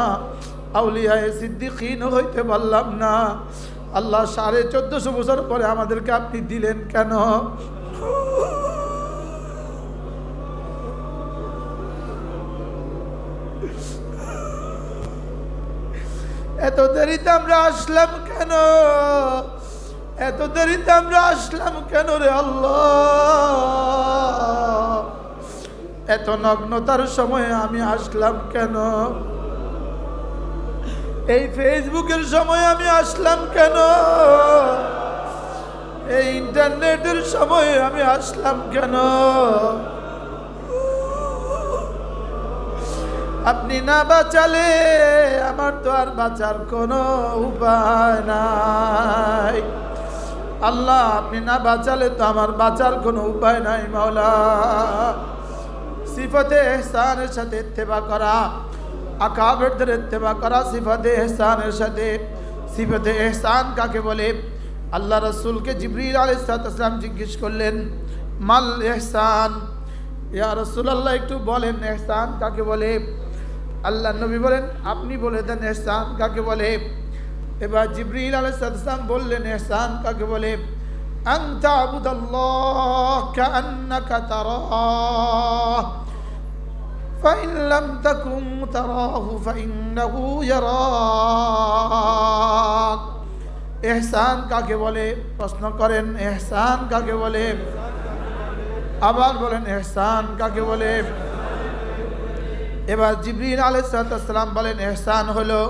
আউলিয়ায়ে সিদ্দিকিনও হইতে পারলাম না। আল্লাহ 1450 বছর পরে আমাদেরকে আপনি দিলেন কেন? এত দেরিতে আমরা আসলাম কেন? এত দেরিতে আমরা আসলাম কেন রে আল্লাহ? এত নগ্নতার সময়ে আমি আসলাম কেন? এই ফেসবুকের সময় আমি আসলাম কেন? এই ইন্টারনেটের সময় আমি আসলাম কেন? আপনি না বাঁচালে আমার তো আর বাঁচার কোনো উপায় নাই। আল্লাহ, আপনি না বাঁচালে তো আমার বাঁচার কোনো উপায় নাই। মাওলা, সিফাতে ইহসানের সাথে ইত্তেবা করা, আকাবেরদের ইত্তেবা করা সিফাতে ইহসানের সাথে। সিফাতে ইহসান কাকে বলে? আল্লাহ রাসূলকে জিবরিল আলাইহিস সালাম জিজ্ঞেস করলেন, মাল ইহসান, ইয়া রাসূলুল্লাহ একটু বলেন ইহসান কাকে বলে? আল্লাহ নবী বলেন, আপনি বলে দেন ইহসান কাকে বলে। এবার জিবরিল আলাইহিস সালাম বললেন ইহসান কাকে বলে? আন তা'বুদাল্লাহ কাআন্নাকা তারাহ ফাইন লাম তাকুন তারাহু ফাইন্নাহু ইয়ারাক। ইহসান কাকে বলে? প্রশ্ন করেন, ইহসান কাকে বলে? আবার বলেন, ইহসান কাকে বলে? এবার জিবরিল আলাইহিস সালাম বলেন, ইহসান হলো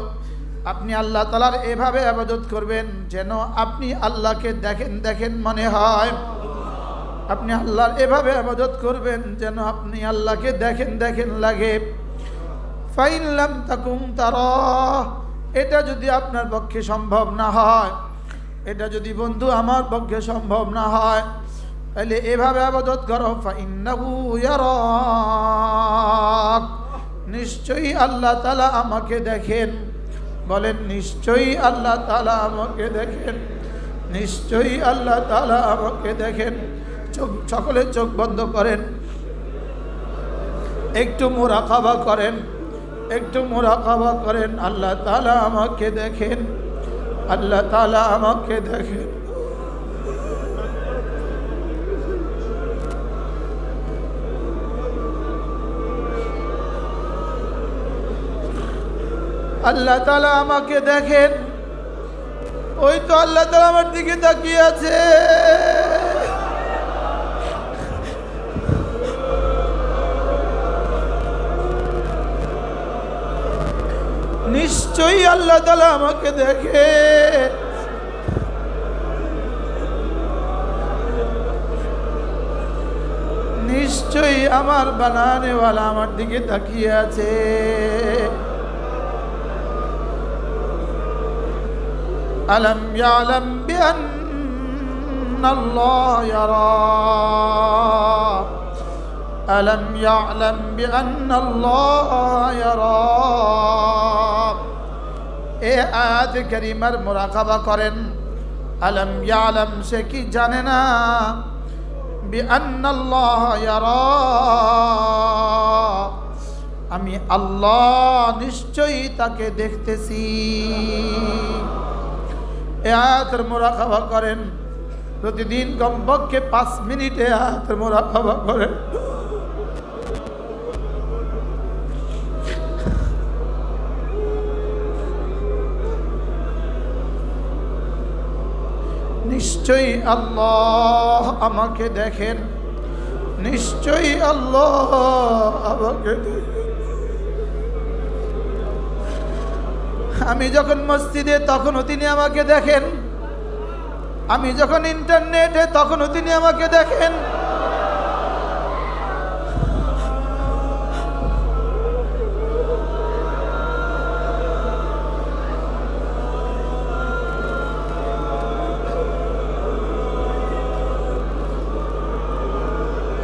আপনি আল্লাহ তাআলার এভাবে ইবাদত করবেন যেন আপনি আল্লাহকে দেখেন দেখেন মনে হয়। আপনি আল্লাহর এভাবে ইবাদত করবেন যেন আপনি আল্লাহকে দেখেন দেখেন লাগে। ফাইন লাম তাকুম তারাহ, এটা যদি আপনার পক্ষে সম্ভব না হয়, এটা যদি বন্ধু আমার পক্ষে সম্ভব না হয়, তাহলে এভাবে ইবাদত করো। ফাইন্নাহু ইয়ারাক, নিশ্চয়ই আল্লাহ তাআলা আমাকে দেখেন। বলেন, নিশ্চয়ই আল্লাহ তাআলা আমাকে দেখেন, নিশ্চয়ই আল্লাহ তাআলা আমাকে দেখেন। সকলে চোখ বন্ধ করেন, একটু মুরাকাবা করেন, একটু মুরাকাবা করেন। আল্লাহ তাআলা আমাকে দেখেন, আল্লাহ তাআলা আমাকে দেখেন। আল্লাহ তাআলা আমাকে দেখেন। ওই তো আল্লাহ তাআলা আমার দিকে তাকিয়ে আছে। নিশ্চয়ই আল্লাহ তাআলা আমাকে দেখে। নিশ্চয়ই আমার বানানেওয়ালা আমার দিকে তাকিয়ে আছে। আলম ইয়ালাম বিআন্নাল্লাহ ইয়ারা, আলম ইয়ালাম বিআন্নাল্লাহ ইয়ারা। এই আয়াত কারিমার মুরাকাবা করেন। আলম ইয়ালাম, সে কি জানে না? বিআন্নাল্লাহ ইয়ারা, আমি আল্লাহ নিশ্চয়ই তাকে দেখতেছি। এই আয়াতের মুরাকাবা করেন। প্রতিদিন কমপক্ষে 5 মিনিটে আয়াতের মুরাকাবা করেন। নিশ্চয়ই আল্লাহ আমাকে দেখেন, নিশ্চয়ই আল্লাহ আমাকে দেখেন। আমি যখন মসজিদে তখনও তিনি আমাকে দেখেন, আমি যখন ইন্টারনেটে তখনও তিনি আমাকে দেখেন।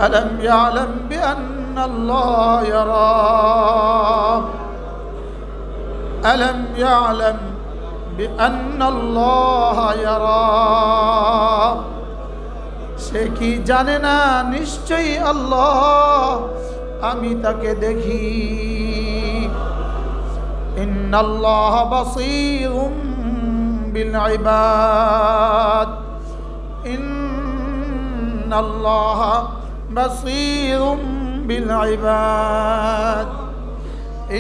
ألم يعلم بأن الله يرى ألم يعلم بأن الله يرى সে কি জানে না নিশ্চয়ই আল্লাহ আমি তাকে দেখি ইন্নাল্লাহ বাসীরুম বিল ইবাদ ইন্নাল্লাহ বাসীরুম বিল ইবাদ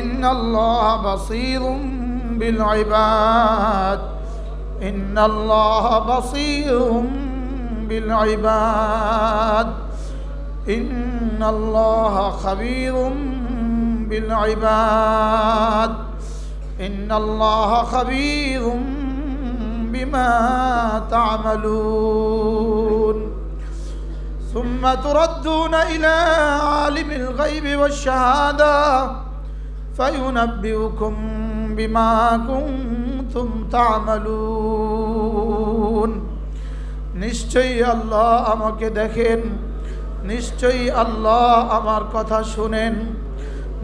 ইন্নাল্লাহ বাসীরুম বিল ইবাদ ইন্নাল্লাহ বাসীরুম بالعباد إن الله خبير بالعباد إن الله خبير بما تعملون ثم تردون إلى عالم الغيب والشهادة فينبئكم بما كنتم تعملون নিশ্চয়ই আল্লাহ আমাকে দেখেন নিশ্চয়ই আল্লাহ আমার কথা শুনেন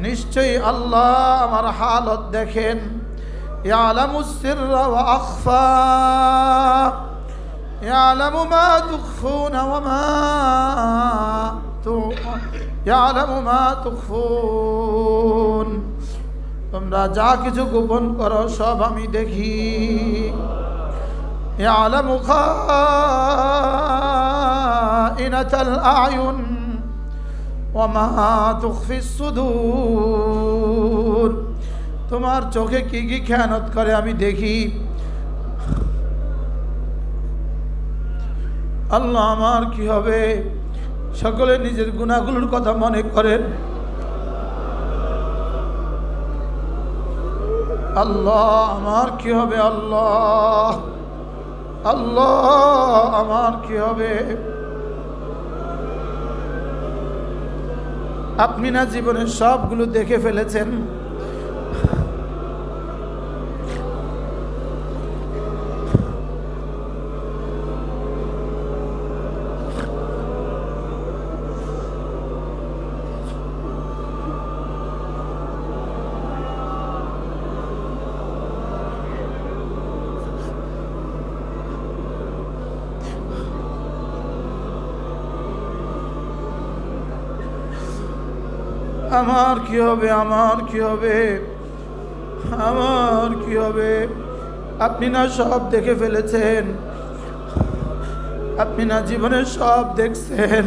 নিশ্চয়ই আল্লাহ আমার হালত দেখেন ইয়ালামুস সিররা ওয়া আখফা ইয়ালামু মা তুখফুনা ওয়া মা ইয়ালামু মা তুখফুন তোমরা যা কিছু গোপন করো সব আমি দেখি يعلم خائنة الأعين وما تخفي الصدور তোমার চোখে কি কি খেয়ানত করে আমি দেখি আল্লাহ আমার কি হবে সকলে নিজের গুনাহগুলোর কথা মনে করেন আল্লাহ আমার কি হবে আল্লাহ আল্লাহ আমার কি হবে আপনি না জীবনের সবগুলো দেখে ফেলেছেন আমার কি হবে আমার কি হবে আমার কি হবে আপনি না সব দেখে ফেলেছেন আপনি না জীবনের সব দেখছেন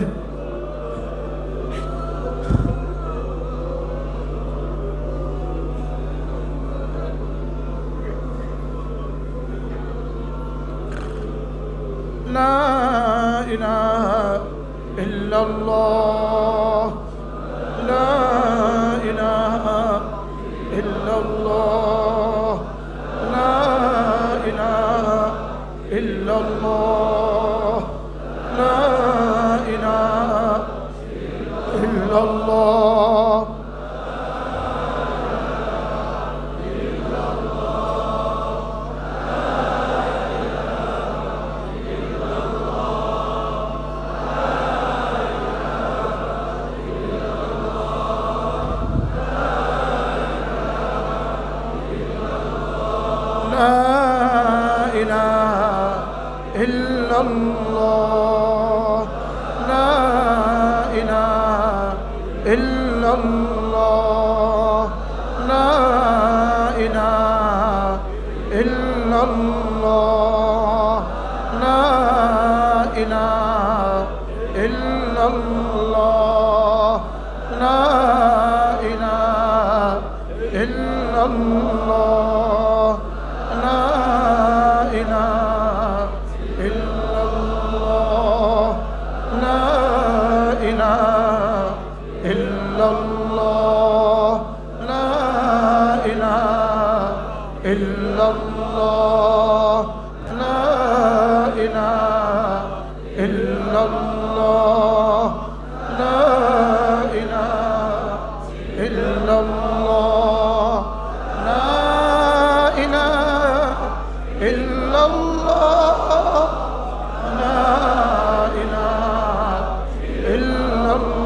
লা ইলাহা ইল্লাল্লাহ لا إله إلا الله لا إله إلا الله لا إله إلا الله إلا الله لا إله إلا الله لا إله إلا الله لا إله إلا الله لا إله إلا الله لا إله إلا الله لا إله إلا الله لا إله إلا الله لا إله إلا الله لا إله إلا الله لا إله إلا الله لا إله إلا الله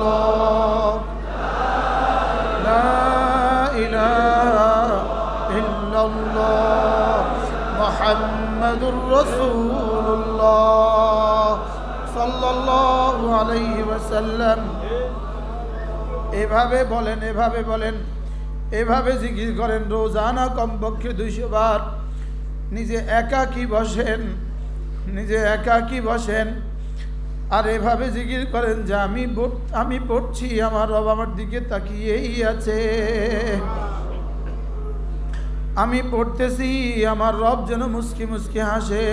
ইল্লাল্লাহ লা ইলাহা ইল্লাল্লাহ মুহাম্মাদুর রাসূলুল্লাহ সাল্লাল্লাহু আলাইহি ওয়াসাল্লাম। এভাবে বলেন, এভাবে বলেন, এভাবে জিকির করেন রোজানা কমপক্ষে 200 বার। নিজে একাকী বসেন, নিজে একাকী বসেন আর এভাবে জিকির করেন যে আমি পড়ছি, আমার রব আমার দিকে তাকিয়েই আছে। আমি পড়তেছি, আমার রব যেন মুস্কি মুস্কি হাসে।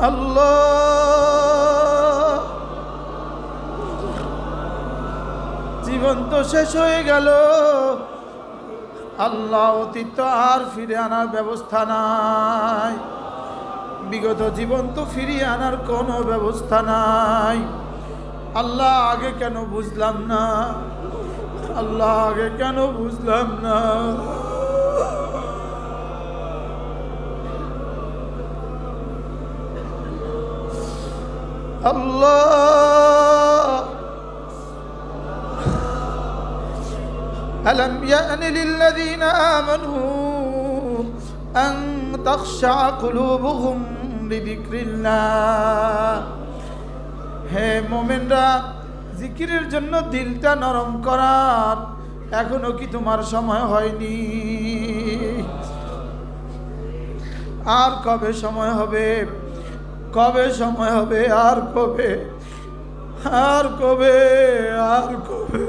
আল্লাহ, জীবন তো শেষ হয়ে গেল আল্লাহ, অতীত তো আর ফিরে আনার ব্যবস্থা নাই, বিগত জীবন তো ফিরিয়ে আনার কোনো ব্যবস্থা নাই। আল্লাহ আগে কেন বুঝলাম না, আল্লাহ আগে কেন বুঝলাম না। আল্লাহ ألم يأن للذين آمنوا أن تخشع قلوبهم لذكر الله। হে মুমিনরা, জিকিরের জন্য দিলটা নরম করার এখনো কি তোমার সময় হয়নি? আর কবে সময় হবে? কবে সময় হবে? আর কবে, আর কবে, আর কবে?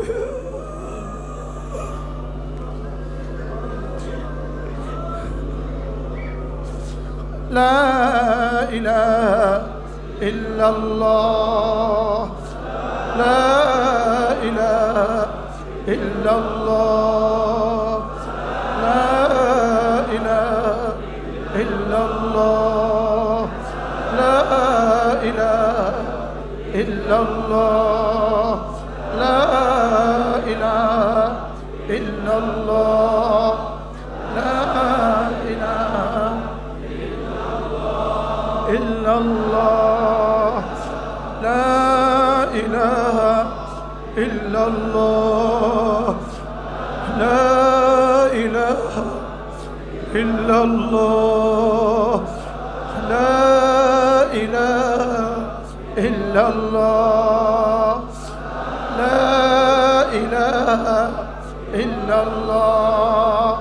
لا إله إلا الله لا إله إلا الله لا إله إلا الله لا إله إلا الله لا إله إلا الله لا إله إلا الله لا إله إلا الله لا إله إلا الله لا إله إلا الله لا إله إلا الله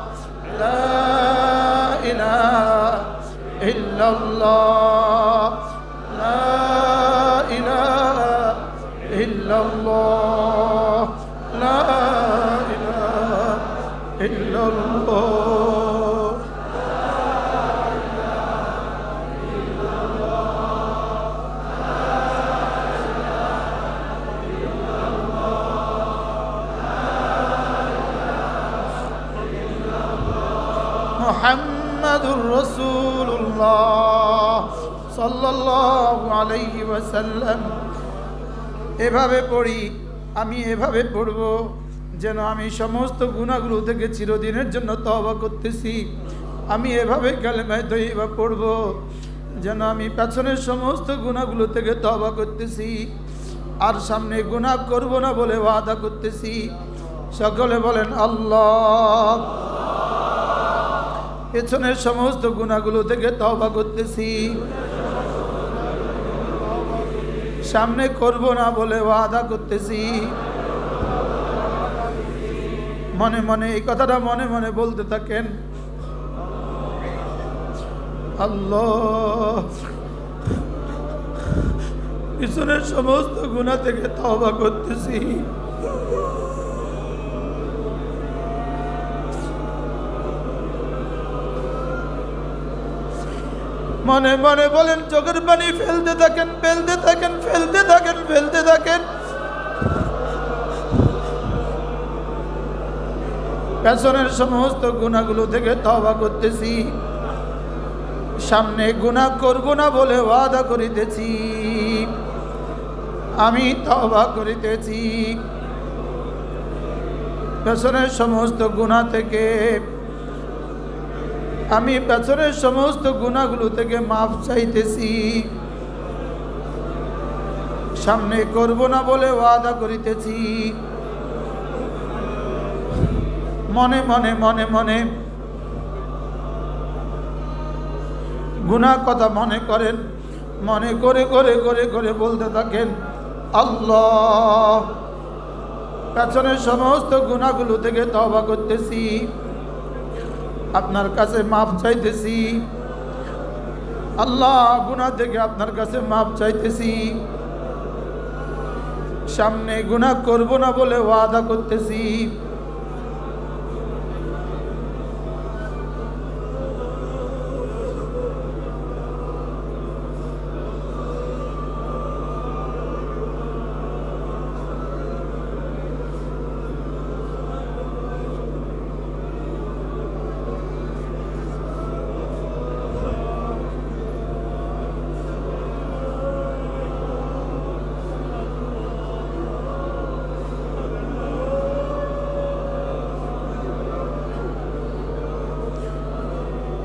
لا إله إلا الله لا إله إلا الله لا إله إلا الله মুহাম্মাদুর রাসূলুল্লাহ সাল্লাল্লাহু আলাইহি ওয়াসাল্লাম। এভাবে পড়ি, আমি এভাবে পড়ব যেন আমি সমস্ত গুনাহগুলো থেকে চিরদিনের জন্য তওবা করতেছি। আমি এভাবে কালেমায়ে তয়্যিবা পড়ব যেন আমি পেছনের সমস্ত গুনাহগুলো থেকে তওবা করতেছি আর সামনে গুনাহ করব না বলে ওয়াদা করতেছি। সকলে বলেন আল্লাহ। পেছনের সমস্ত গুনাহগুলো থেকে তওবা করতেছি, সামনে করব না বলে ওয়াদা করতেছি। মনে মনে এই কথাটা মনে মনে বলতে থাকেন। আল্লাহ, পিছনের সমস্ত গুনাহ থেকে তওবা করতেছি। মনে মনে বলেন, চোখের পানি ফেলতে থাকেন, ফেলতে থাকেন, ফেলতে থাকেন, ফেলতে থাকেন। পেছনের সমস্ত গুনাহগুলো থেকে তওবা করতেছি, সামনে গুনাহ করব না বলে ওয়াদা করিতেছি। আমি তওবা করিতেছি পেছনের সমস্ত গুনাহ থেকে। আমি পেছনের সমস্ত গুনাহগুলো থেকে মাফ চাইতেছি। সামনে করব না বলে ওয়াদা করিতেছি। মনে মনে মনে মনে গুনাহ কথা মনে করেন, মনে করে করে করে করে বলতে থাকেন, আল্লাহ পেছনের সমস্ত গুনাহগুলো থেকে তওবা করতেছি, আপনার কাছে মাফ চাইতেছি। আল্লাহ গুনাহ থেকে আপনার কাছে মাফ চাইতেছি। সামনে গুনাহ করব না বলে ওয়াদা করতেছি।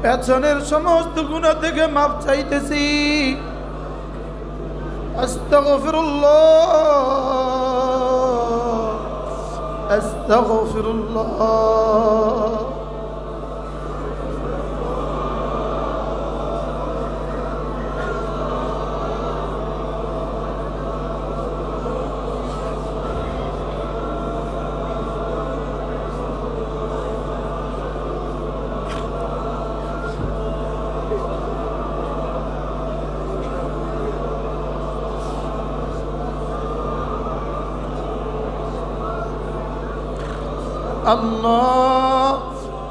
পেছনের সমস্ত গুনাহ থেকে মাফ চাইতেছি। আস্তাগফিরুল্লাহ আস্তাগফিরুল্লাহ। আল্লাহ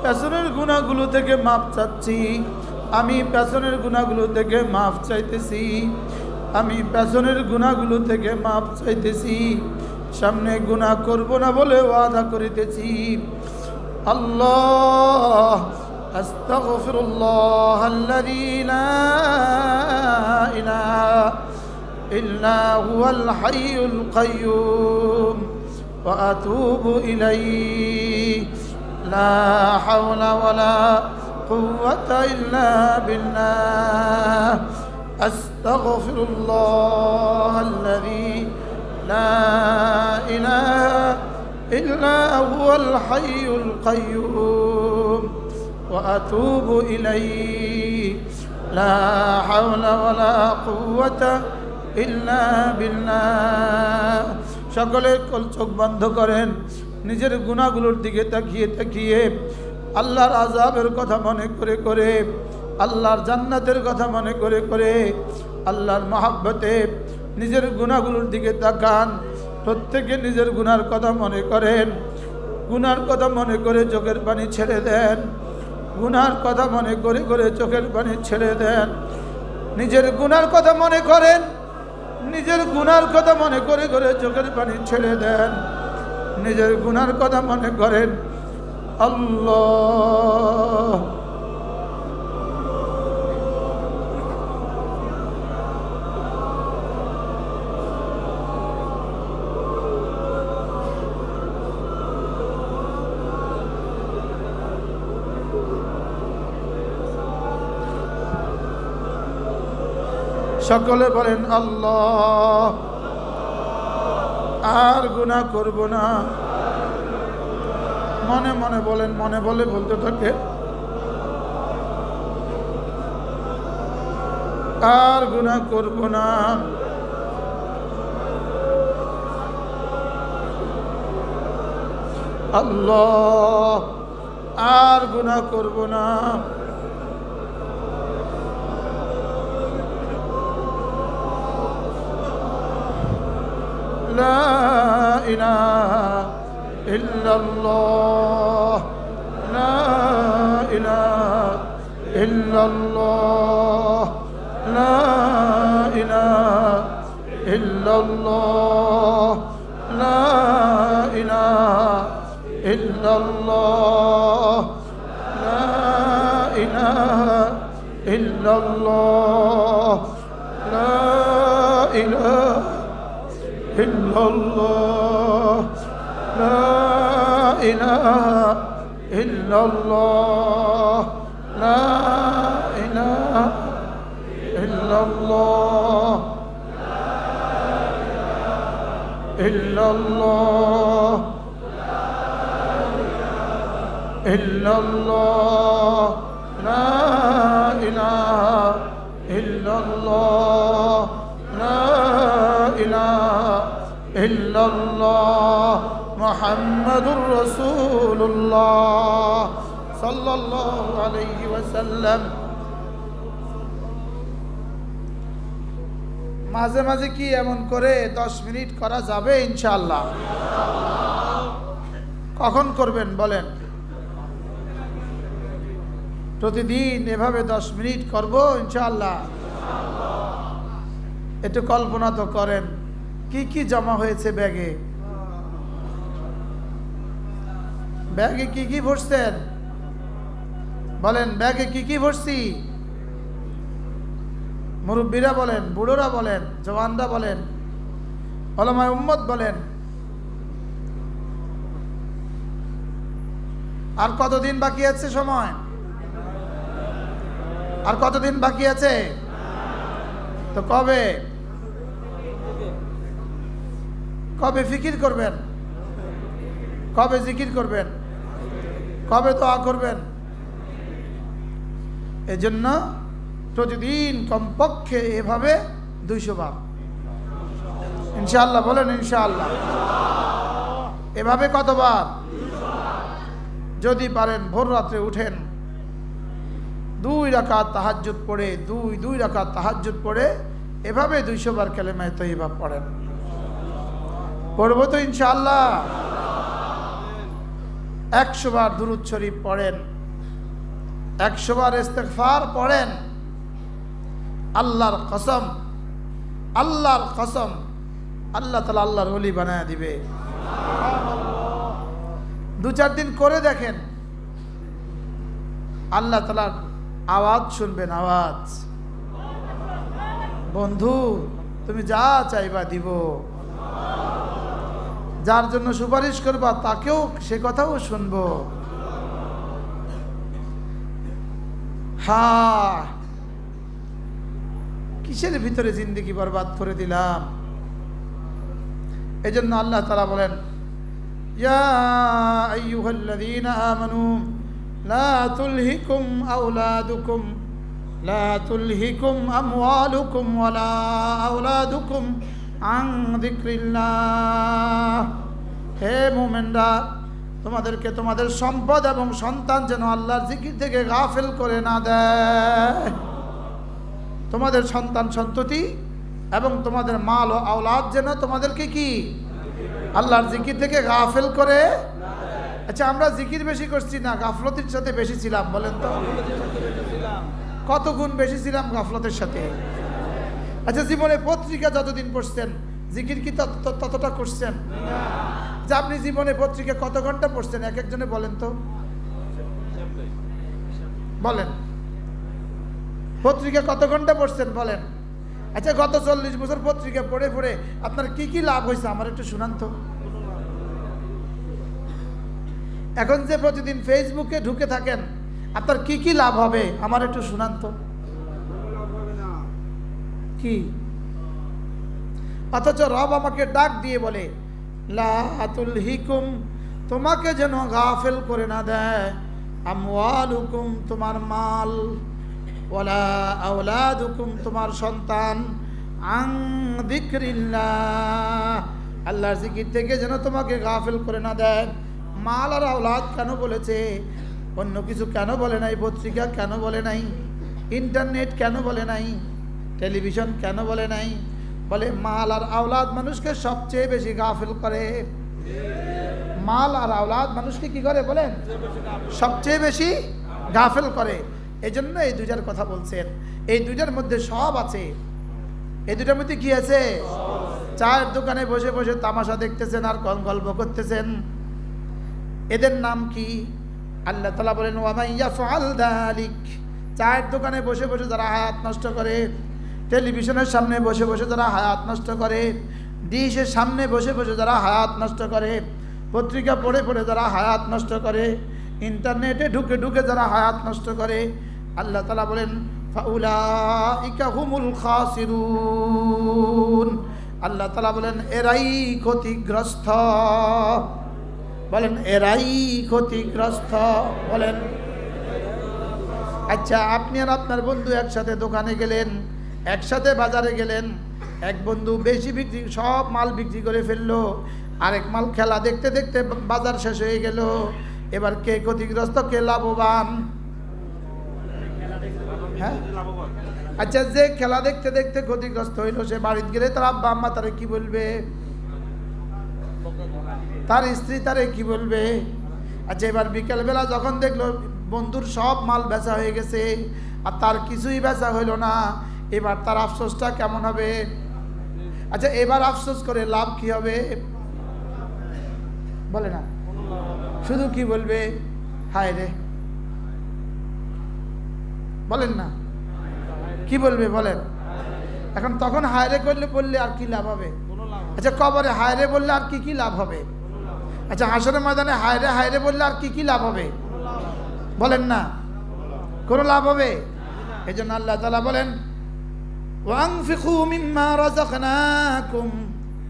পেছনের গুনাহগুলো থেকে মাফ চাচ্ছি। আমি পেছনের গুনাহগুলো থেকে মাফ চাইতেছি। আমি পেছনের গুনাহগুলো থেকে মাফ চাইতেছি। সামনে গুনাহ করব না বলে ওয়াদা করিতেছি। আল্লাহ আস্তাগফিরুল্লাহ আল্লাযী লা ইলাহা ইল্লা হুয়াল হাইয়ুল কাইয়্যুম وأتوب إليه لا حول ولا قوة إلا بالله أستغفر الله الذي لا إله إلا هو الحي القيوم وأتوب إليه لا حول ولا قوة إلا بالله সকলে চোখ বন্ধ করেন, নিজের গুনাহগুলোর দিকে তাকিয়ে তাকিয়ে আল্লাহর আযাবের কথা মনে করে করে, আল্লাহর জান্নাতের কথা মনে করে করে, আল্লাহর মহব্বতে নিজের গুনাহগুলোর দিকে তাকান। প্রত্যেকে নিজের গুনার কথা মনে করেন, গুনার কথা মনে করে চোখের পানি ছেড়ে দেন। গুনার কথা মনে করে করে চোখের পানি ছেড়ে দেন। নিজের গুনার কথা মনে করেন, নিজের গুনার কথা মনে করে করে চোখের পানি ছেড়ে দেন। নিজের গুনার কথা মনে করেন। আল্লাহ সকলে বলেন আল্লাহ আর গুনাহ করব না। মনে মনে বলেন, মনে বলে বলতে থাকে আর গুনাহ করব না। আল্লাহ আর গুনাহ করব না। لا إله إلا الله لا إله إلا الله لا إله إلا الله لا إله إلا الله لا إله إلا الله لا إله إلا الله لا إله إلا الله লা ইলাহা ইল্লাল্লাহ ইল্লাল্লাহ ইল্লাল্লাহ লা ইলাহা ইল্লাল্লাহ লা ইলাহা ইল্লাল্লাহ মুহাম্মাদুর রাসূলুল্লাহ সাল্লাল্লাহু আলাইহি ওয়াসাল্লাম। মাঝে মাঝে কি এমন করে 10 মিনিট করা যাবে ইনশাআল্লাহ? কখন করবেন বলেন? প্রতিদিন এভাবে 10 মিনিট করব ইনশাআল্লাহ। একটু কল্পনা তো করেন কি কি জমা হয়েছে ব্যাগে। ব্যাগে কি কি ভরছেন বলেন? ব্যাগে কি কি ভরছি? মুরব্বীরা বলেন, বুড়োরা বলেন, জওয়ানরা বলেন, উলামায়ে উম্মত বলেন। আর কতদিন বাকি আছে সময়? আর কতদিন বাকি আছে? তো কবে কবে ফিকির করবেন? কবে জিকির করবেন? কবে দোয়া করবেন? এজন্য প্রতিদিন কমপক্ষে এভাবে 200 বার ইনশাআল্লাহ বলেন। ইনশাআল্লাহ এভাবে কতবার? যদি পারেন ভোর রাত্রে উঠেন 2 রাকাত তাহাজ্জুদ পড়ে, 2 রাকাত তাহাজ্জুদ পড়ে এভাবে 200 বার কালেমায়ে তয়্যিবা পড়েন। পড়ব তো ইনশাআল্লাহ। 100 বার দুরূদ শরীফ পড়েন, 100 বার ইস্তিগফার পড়েন। আল্লাহর কসম, আল্লাহর কসম, আল্লাহ তাআলা আল্লাহর ওলি বানায় দিবে। 2-4 দিন করে দেখেন, আল্লাহ তাআলার আওয়াজ শুনবেন। আওয়াজ, বন্ধু তুমি যা চাইবা দিব, যার জন্য সুপারিশ করবা তাকেও সে কথাও শুনবো। হ্যাঁ, কিসের ভিতরে জিন্দেগি বরবাদ করে দিলাম। এজন্য আল্লাহ তাআলা বলেন, ইয়া আইয়ুহাল্লাযীনা আমানু লা তুলহিকুম আওলাদুকুম লা তুলহিকুম আমওয়ালুকুম ওয়ালা আওলাদুকুম আন যিকরিল্লাহ। হে মুমিনরা, তোমাদেরকে তোমাদের সম্পদ এবং সন্তান যেন আল্লাহর জিকির থেকে গাফিল করে না দেয়। তোমাদের সন্তান সন্ততি এবং তোমাদের মাল ও আওলাদ যেন তোমাদেরকে কি আল্লাহর জিকির থেকে গাফিল করে। আচ্ছা, আমরা জিকির বেশি করছি না গাফলতির সাথে বেশি ছিলাম? বলেন তো কত গুণ বেশি ছিলাম গাফলতের সাথে। আচ্ছা, জীবনে পত্রিকা যতদিন পড়ছেন জিকির কি ততটা করছেন? যে আপনি জীবনে পত্রিকা কত ঘন্টা পড়ছেন এক একজনে বলেন তো, বলেন পত্রিকা কত ঘন্টা পড়ছেন বলেন। আচ্ছা, গত 40 বছর পত্রিকা পড়ে পড়ে আপনার কি কি লাভ হয়েছে আমার একটু শুনান তো। এখন যে প্রতিদিন ফেসবুকে ঢুকে থাকেন আপনার কি কি লাভ হবে আমার একটু শুনান তো। কি? অথচ রব আমাকে ডাক দিয়ে বলে, লা তুলহিকুম, তোমাকে যেন গাফিল করে না দেয়, আমওয়ালুকুম, তোমার মাল, ওয়ালা আওলাদুকুম, তোমার সন্তান, আন যিকরিল্লাহ, আল্লাহর জিকির থেকে যেন তোমাকে গাফিল করে না দেয়। মাল আর আওলাদ কেন বলেছে? অন্য কিছু কেন বলে নাই? পত্রিকা কেন বলে নাই? ইন্টারনেট কেন বলে নাই? টেলিভিশন কেন বলে নাই? বলে মাল আর আওলাদ মানুষকে সবচেয়ে বেশি গাফিল করে। মাল আর আওলাদ মানুষকে কি করে বলেন? সবচেয়ে বেশি গাফিল করে। এই জন্য এই দুইটার কথা বলছেন। এই দুইটার মধ্যে সব আছে। এই দুইটার মধ্যে কি আছে? চায়ের দোকানে বসে বসে তামাশা দেখতেছেন আর গল্প করতেছেন, এদের নাম কি? আল্লাহ তাআলা বলেন, ওয়া মান ইয়াফআল যালিক, চায়ের দোকানে বসে বসে যারা হায়াত নষ্ট করে, টেলিভিশনের সামনে বসে বসে যারা হায়াত নষ্ট করে, ডিশের সামনে বসে বসে যারা হায়াত নষ্ট করে, পত্রিকা পড়ে পড়ে যারা হায়াত নষ্ট করে, ইন্টারনেটে ঢুকে ঢুকে যারা হায়াত নষ্ট করে, আল্লাহ তাআলা বলেন ফাউলাইকা হুমুল খাসিরুন। আল্লাহ তাআলা বলেন এরাই ক্ষতিগ্রস্ত। বলেন এরাই ক্ষতিগ্রস্ত। বলেন আচ্ছা, আপনি আর আপনার বন্ধু একসাথে দোকানে গেলেন, একসাথে বাজারে গেলেন, এক বন্ধু বেশি বিক্রি সব মাল বিক্রি করে ফেললো, আরেক মাল খেলা দেখতে দেখতে বাজার শেষ হয়ে গেল। এবার কে ক্ষতিগ্রস্ত, কে লাভবান? হ্যাঁ, আচ্ছা, যে খেলা দেখতে দেখতে ক্ষতিগ্রস্ত হইল সে বাড়িতে গেলে তার আব্বা আম্মা তারে কি বলবে? তার স্ত্রী তারে কি বলবে? আচ্ছা, এবার বিকেলবেলা যখন দেখলো বন্ধুর সব মাল বেচা হয়ে গেছে আর তার কিছুই বেচা হইল না, এবার তার আফসোসটা কেমন হবে? আচ্ছা, এবার আফসোস করে লাভ কি হবে? বলে না, শুধু কি বলবে? হায় রে। বলেন না, কি বলবে? বলেন। এখন তখন হায় রে করলে বললে আর কি লাভ হবে? আচ্ছা, কবরে হায় রে বললে আর কি কি লাভ হবে? আচ্ছা, হাসরের ময়দানে হায় রে বললে আর কি কি লাভ হবে? বলেন না, কোনো লাভ হবে? এই জন্য আল্লাহ তাআলা বলেন ওয়ানফিকু মিম্মা রাযাকনাকুম,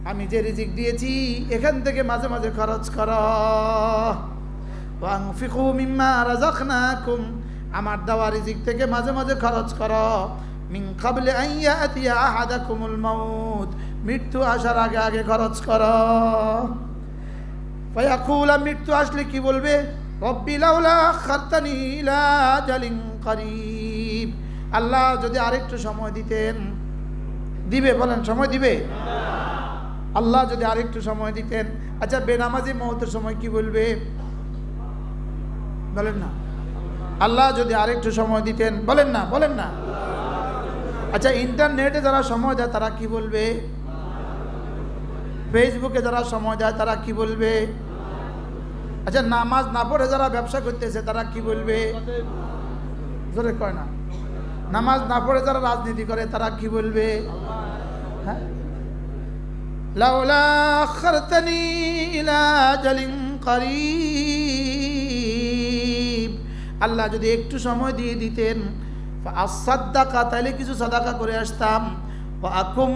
আমি যে রিজিক দিয়েছি এখান থেকে মাঝে মাঝে খরচ করো। ওয়ানফিকু মিম্মা রাযাকনাকুম, আমার দেওয়া রিজিক থেকে মাঝে মাঝে খরচ করো। মিন ক্বাবলি আন ইয়াতিয়া আহাদাকুমুল মাউত, মৃত্যু আসার আগে আগে খরচ করো। ফায়াকুলা, মৃত্যু আসলে কি বলবে? রব্বি লাউলা আখারতানি ইলা আজালিন করিব, আল্লাহ যদি আরেকটু সময় দিতেন। দিবে? বলেন, সময় দিবে? আল্লাহ যদি আরেকটু সময় দিতেন। আচ্ছা, বেনামাজি মওতের সময় কি বলবে? বলেন না, আল্লাহ যদি আরেকটু সময় দিতেন। বলেন না, বলেন না। আচ্ছা, ইন্টারনেটে যারা সময় দেয় তারা কি বলবে? ফেসবুকে যারা সময় দেয় তারা কি বলবে? আচ্ছা, নামাজ না পড়ে যারা ব্যবসা করতেছে তারা কি বলবে? জোরে কয় না। নামাজ না পড়ে যারা রাজনীতি করে তারা কি বলবে? হ্যাঁ, লাউলা আখারতানি ইলা আজালিন করিব, আল্লাহ যদি একটু সময় দিয়ে দিতেন, ফাআসাদ্দাকা, তাহলে কিছু সাদাকা করে আসতাম, ওয়া আকুম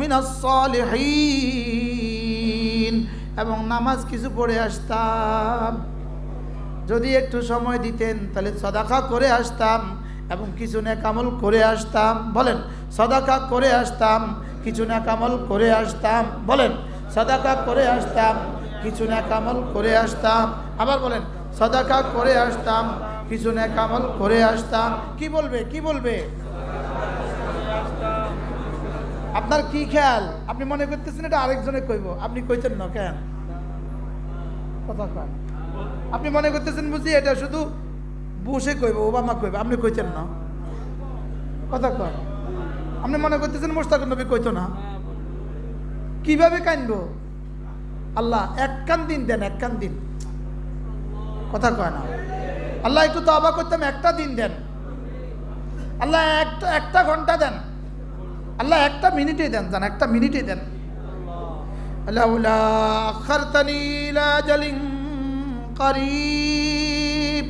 মিনাস সালিহিন, এবং নামাজ কিছু পড়ে আসতাম। যদি একটু সময় দিতেন তাহলে সাদাকা করে আসতাম এবং কিছু নেক আমল করে আসতাম। বলেন, সাদাকা করে আসতাম, কিছু নেক আমল করে আসতাম। বলেন, সাদাকা করে আসতাম, কিছু নেক আমল করে আসতাম। আবার বলেন, সাদাকা করে আসতাম, কিছু নেক আমল করে আসতাম। কি বলবে? কি বলবে? আপনার কি খেয়াল? আপনি মনে করতেছেন এটা আরেকজনে কইব, আপনি কইতেন না কেন? কথা কয়। আপনি মনে করতেছেন বুঝি এটা শুধু বুশে কইব, ওবামা কইব, আপনি কইতেন না। কথা কয়। আপনি মনে করতেছেন মুশতাকুর নবী কইতো না। কিভাবে কানব? আল্লাহ এক কান দিন দেন, এক কান দিন। কথা কয় না। আল্লাহ একটু তওবা করতাম, একটা দিন দেন। আল্লাহ একটা ঘন্টা দেন। আল্লাহ একটা মিনিটে দেন, জান, একটা মিনিটে দেন। লাউলা আখারতানি ইলা আজালিন করিব,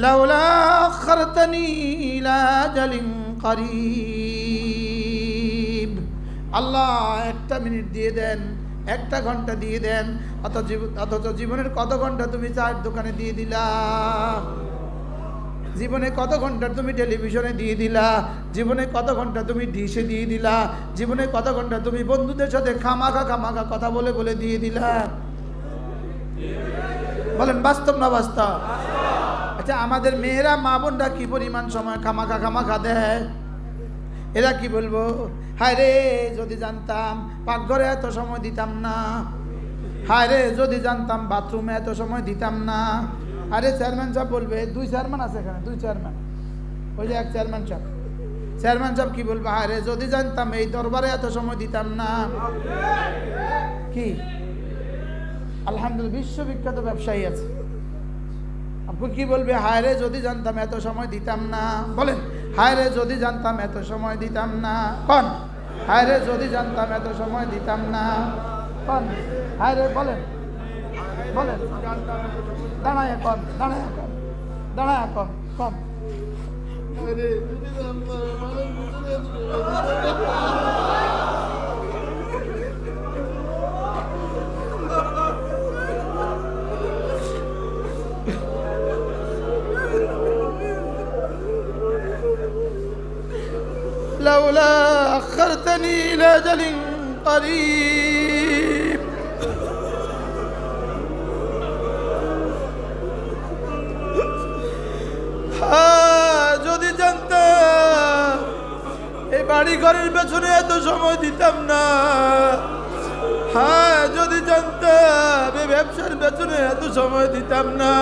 লাউলা আখারতানি ইলা আজালিন করিব, আল্লাহ একটা মিনিট দিয়ে দেন, একটা ঘন্টা দিয়ে দেন। অথচ জীবনের কত ঘন্টা তুমি চায়ের দোকানে দিয়ে দিলা, জীবনে কত ঘন্টা তুমি টেলিভিশনে দিয়ে দিলা, জীবনে কত ঘন্টা তুমি ডিশে দিয়ে দিলা, জীবনে কত ঘন্টা তুমি বন্ধুদের সাথে খামাখা কথা বলে বলে দিয়ে দিলা। বলেন, বাস্তব না বাস্তব? আচ্ছা, আমাদের মেয়েরা মা বোনরা কি পরিমাণ সময় খামাখা দেয়? এরা কি বলবো? হায় রে যদি জানতাম পাকঘরে এত সময় দিতাম না, হায় রে যদি জানতাম বাথরুমে এত সময় দিতাম না। আরে চেয়ারম্যান সাহেব বলবে, দুই চেয়ারম্যান আছে এখানে, দুই চেয়ারম্যান, ওই যে এক চেয়ারম্যান সাহেব কি বলবে? হায় রে যদি জানতাম এই দরবারে এত সময় দিতাম না। কি আলহামদুলিল্লাহ বিশ্ববিখ্যাত ব্যবসায়ী আছে, আপনি কি বলবে? হায় রে যদি জানতাম এত সময় দিতাম না। বলেন, হায় রে যদি জানতাম এত সময় দিতাম না। কোন হায় রে যদি জানতাম এত সময় দিতাম না? কোন হায় রে? বলেন, বলেন, দাঁড়ায় কন, দাঁড়ায় কন, দাঁড়ায় কন, কন لولا أخرتني إلى أجل قريب যদি জানতাম এই বাড়ি ঘরের পেছনে এত সময় দিতাম না। হ্যাঁ, যদি জানতাম এই ব্যবসার পেছনে এত সময় দিতাম না।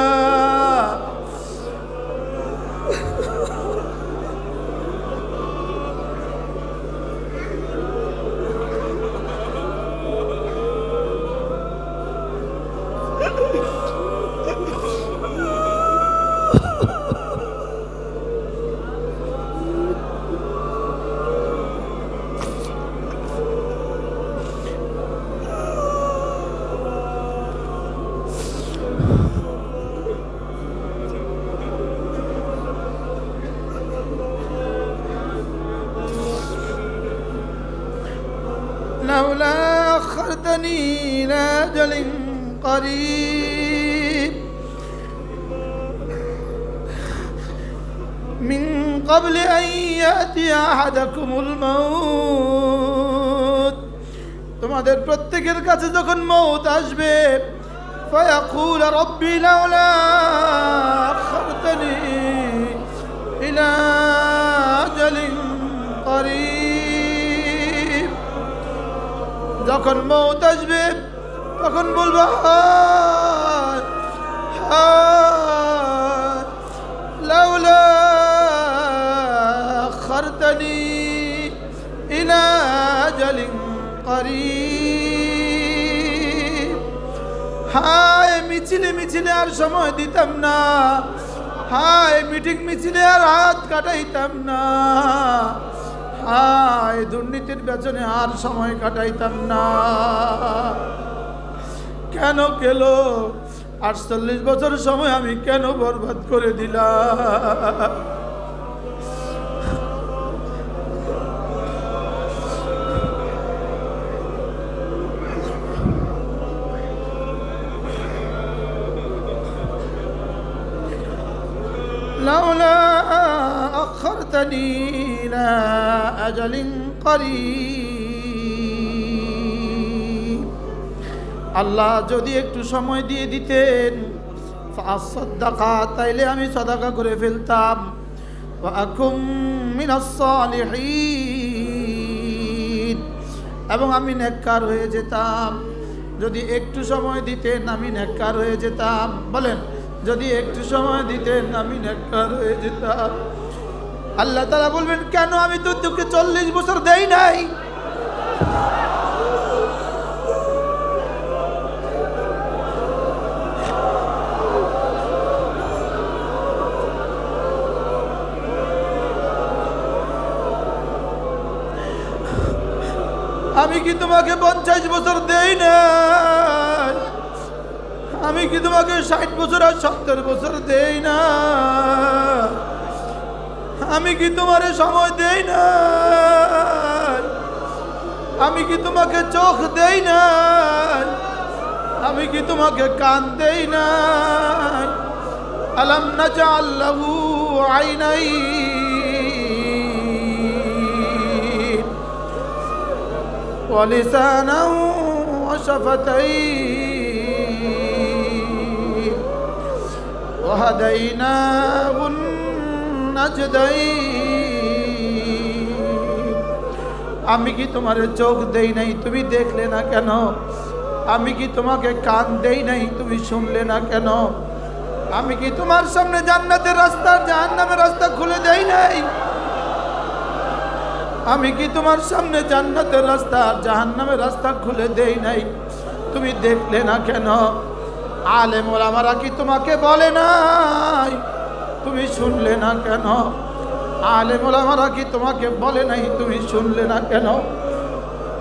لولا أخرتني إلى أجل قريب من قبل أن يأتي أحدكم الموت তোমাদের প্রত্যেকের কাছে যখন মউত আসবে فيقول ربي لولا أخرتني إلى أجل قريب যখন মউত আসবে তখন বলবো লাউলা আখারতানি ইলা আজালিন করিব। হায় মিছিলে মিছিলে আর সময় দিতাম না। হায় মিটিং মিছিলে আর হাত কাটাইতাম না। হায় দুর্নীতির পেছনে আর সময় কাটাইতাম না। কেন গেল 48 বছর সময় আমি কেন বরবাদ করে দিলাম? لولا أخرتني إلى أجل قريب আল্লাহ যদি একটু সময় দিয়ে দিতেন ফাসাদদাকা তাইলে আমি সাদাকা করে ফেলতাম ওয়া আকুম মিনাস সালিহিন এবং আমি নেককার হয়ে যেতাম। যদি একটু সময় দিতেন আমি নেককার হয়ে যেতাম। বলেন, যদি একটু সময় দিতেন আমি নেককার হয়ে যেতাম। আল্লাহ তাআলা বলবেন, কেন আমি তো তোকে 40 বছর দেই নাই? আমি কি তোমাকে 50 বছর দেই নাই? আমি কি তোমাকে 60 বছর আর 70 বছর দেই না? আমি কি তোমার সময় দেই না? আমি কি তোমাকে চোখ দেই না? আমি কি তোমাকে কান দেই না? আলাম নাজআল লাহু আইনাইন ওয়া লিসানান ওয়া শাফাতাইন ওয়া হাদাইনাহুন নাজদাইন। আমি কি তোমার চোখ দেই নাই, তুমি দেখলে না কেন? আমি কি তোমাকে কান দেই নাই, তুমি শুনলে না কেন? আমি কি তোমার সামনে জান্নাতের রাস্তা জাহান্নামের রাস্তা খুলে দেই নাই? আমি কি তোমার সামনে জান্নাতের রাস্তা জাহান্নামের রাস্তা খুলে দেই নাই? তুমি দেখলে না কেন? আলেম ওলামারা কি তোমাকে বলে নাই, তুমি শুনলে না কেন? আলেম ওলামারা কি তোমাকে বলে নাই, তুমি শুনলে না কেন?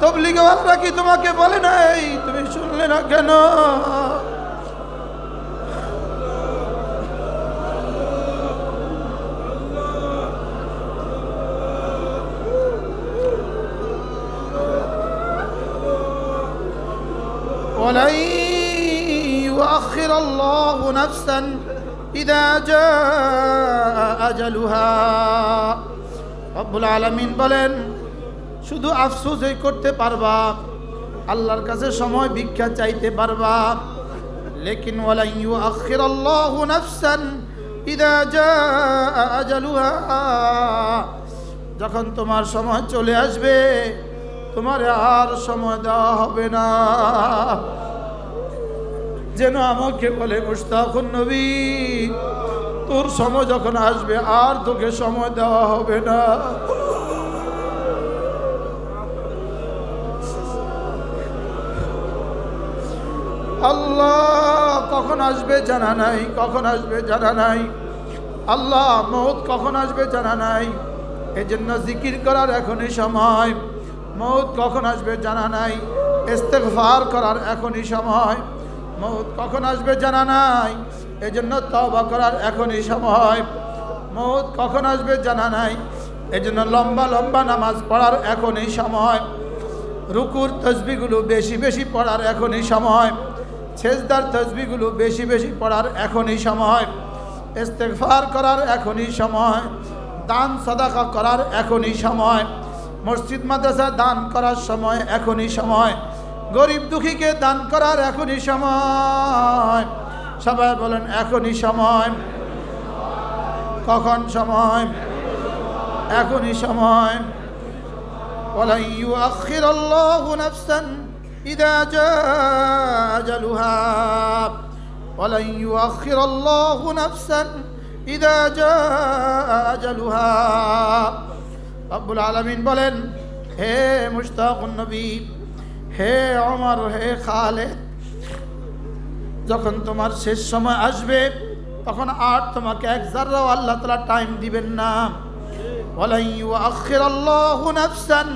তাবলীগ ওয়ালারা কি তোমাকে বলে নাই, তুমি শুনলে না কেন? ওয়ালাই ইউআখিরাল্লাহু নাফসান ইযা জাআ আজালুহা। রব্বুল আলামিন বলেন, শুধু আফসোসই করতে পারবা, আল্লাহর কাছে সময় ভিক্ষা চাইতে পারবা, লেকিন ওয়ালা ইউআখিরাল্লাহু নাফসান ইযা জাআ আজালুহা, যখন তোমার সময় চলে আসবে তোমার আর সময় দেওয়া হবে না। যেন আমাকে বলে মুশতাকুন নবী, তোর সময় যখন আসবে আর তোকে সময় দেওয়া হবে না। আল্লাহ কখন আসবে জানা নাই, কখন আসবে জানা নাই। আল্লাহ মওত কখন আসবে জানা নাই, এজন্য জিকির করার এখনই সময়। মওত কখন আসবে জানা নাই, ইস্তেগফার করার এখনই সময়। মওত কখন আসবে জানা নাই, এজন্য তওবা করার এখনই সময়। মওত কখন আসবে জানা নাই, এজন্য লম্বা লম্বা নামাজ পড়ার এখনই সময়। রুকুর তাসবিহগুলো বেশি বেশি পড়ার এখনই সময়। সেজদার তাসবিহগুলো বেশি বেশি পড়ার এখনই সময়। ইস্তেগফার করার এখনই সময়। দান সাদাকা করার এখনই সময়। মসজিদ মাদ্রাসা দান করার সময় এখনই সময়। গরিব দুঃখীকে দান করার এখনই সময়। সবাই বলেন এখনই সময়। কখন সময়? এখনই সময়। ওয়ালা ইউআখিরাল্লাহু নাফসান ইযা জাআ আজালুহা, ওয়ালা ইউআখিরাল্লাহু নাফসান ইযা জাআ আজালুহা। রব্বুল আলামিন বলেন, হে মুশতাকুন নবী, হে ওমর, হে খালেদ, যখন তোমার শেষ সময় আসবে তখন আর তোমাকে এক যারাও আল্লাহ তাআলা টাইম দিবেন না। ওয়ালা ইউআখিরাল্লাহু নাফসান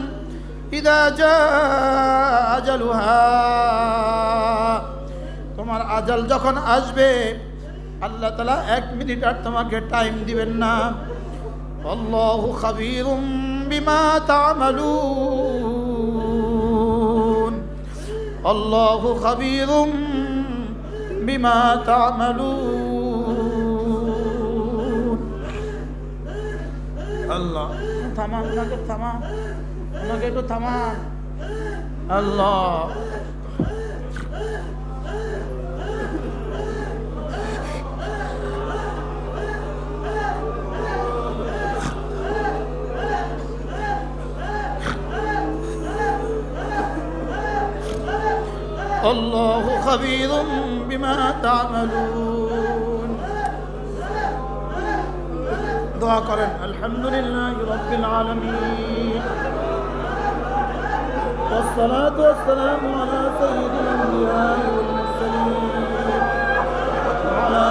ইযা জাআ আজালুহা, তোমার আজাল যখন আসবে আল্লাহ তাআলা 1 মিনিট আর তোমাকে টাইম দিবেন না। আল্লাহু খাবীরুম বিমা তা'মালুন, আল্লাহু খাবীরুম বিমা তা'মালুন। আল্লাহ থামান, ওনাকে থামান, ওনাকে একটু থামান। আল্লাহ আল্লাহু খাবীরুম বিমা তা'মালুন। দোয়া করেন, আলহামদুলিল্লাহি রাব্বিল আলামিন, والصلاة والسلام على سيد الأنبياء والمرسلين وعلى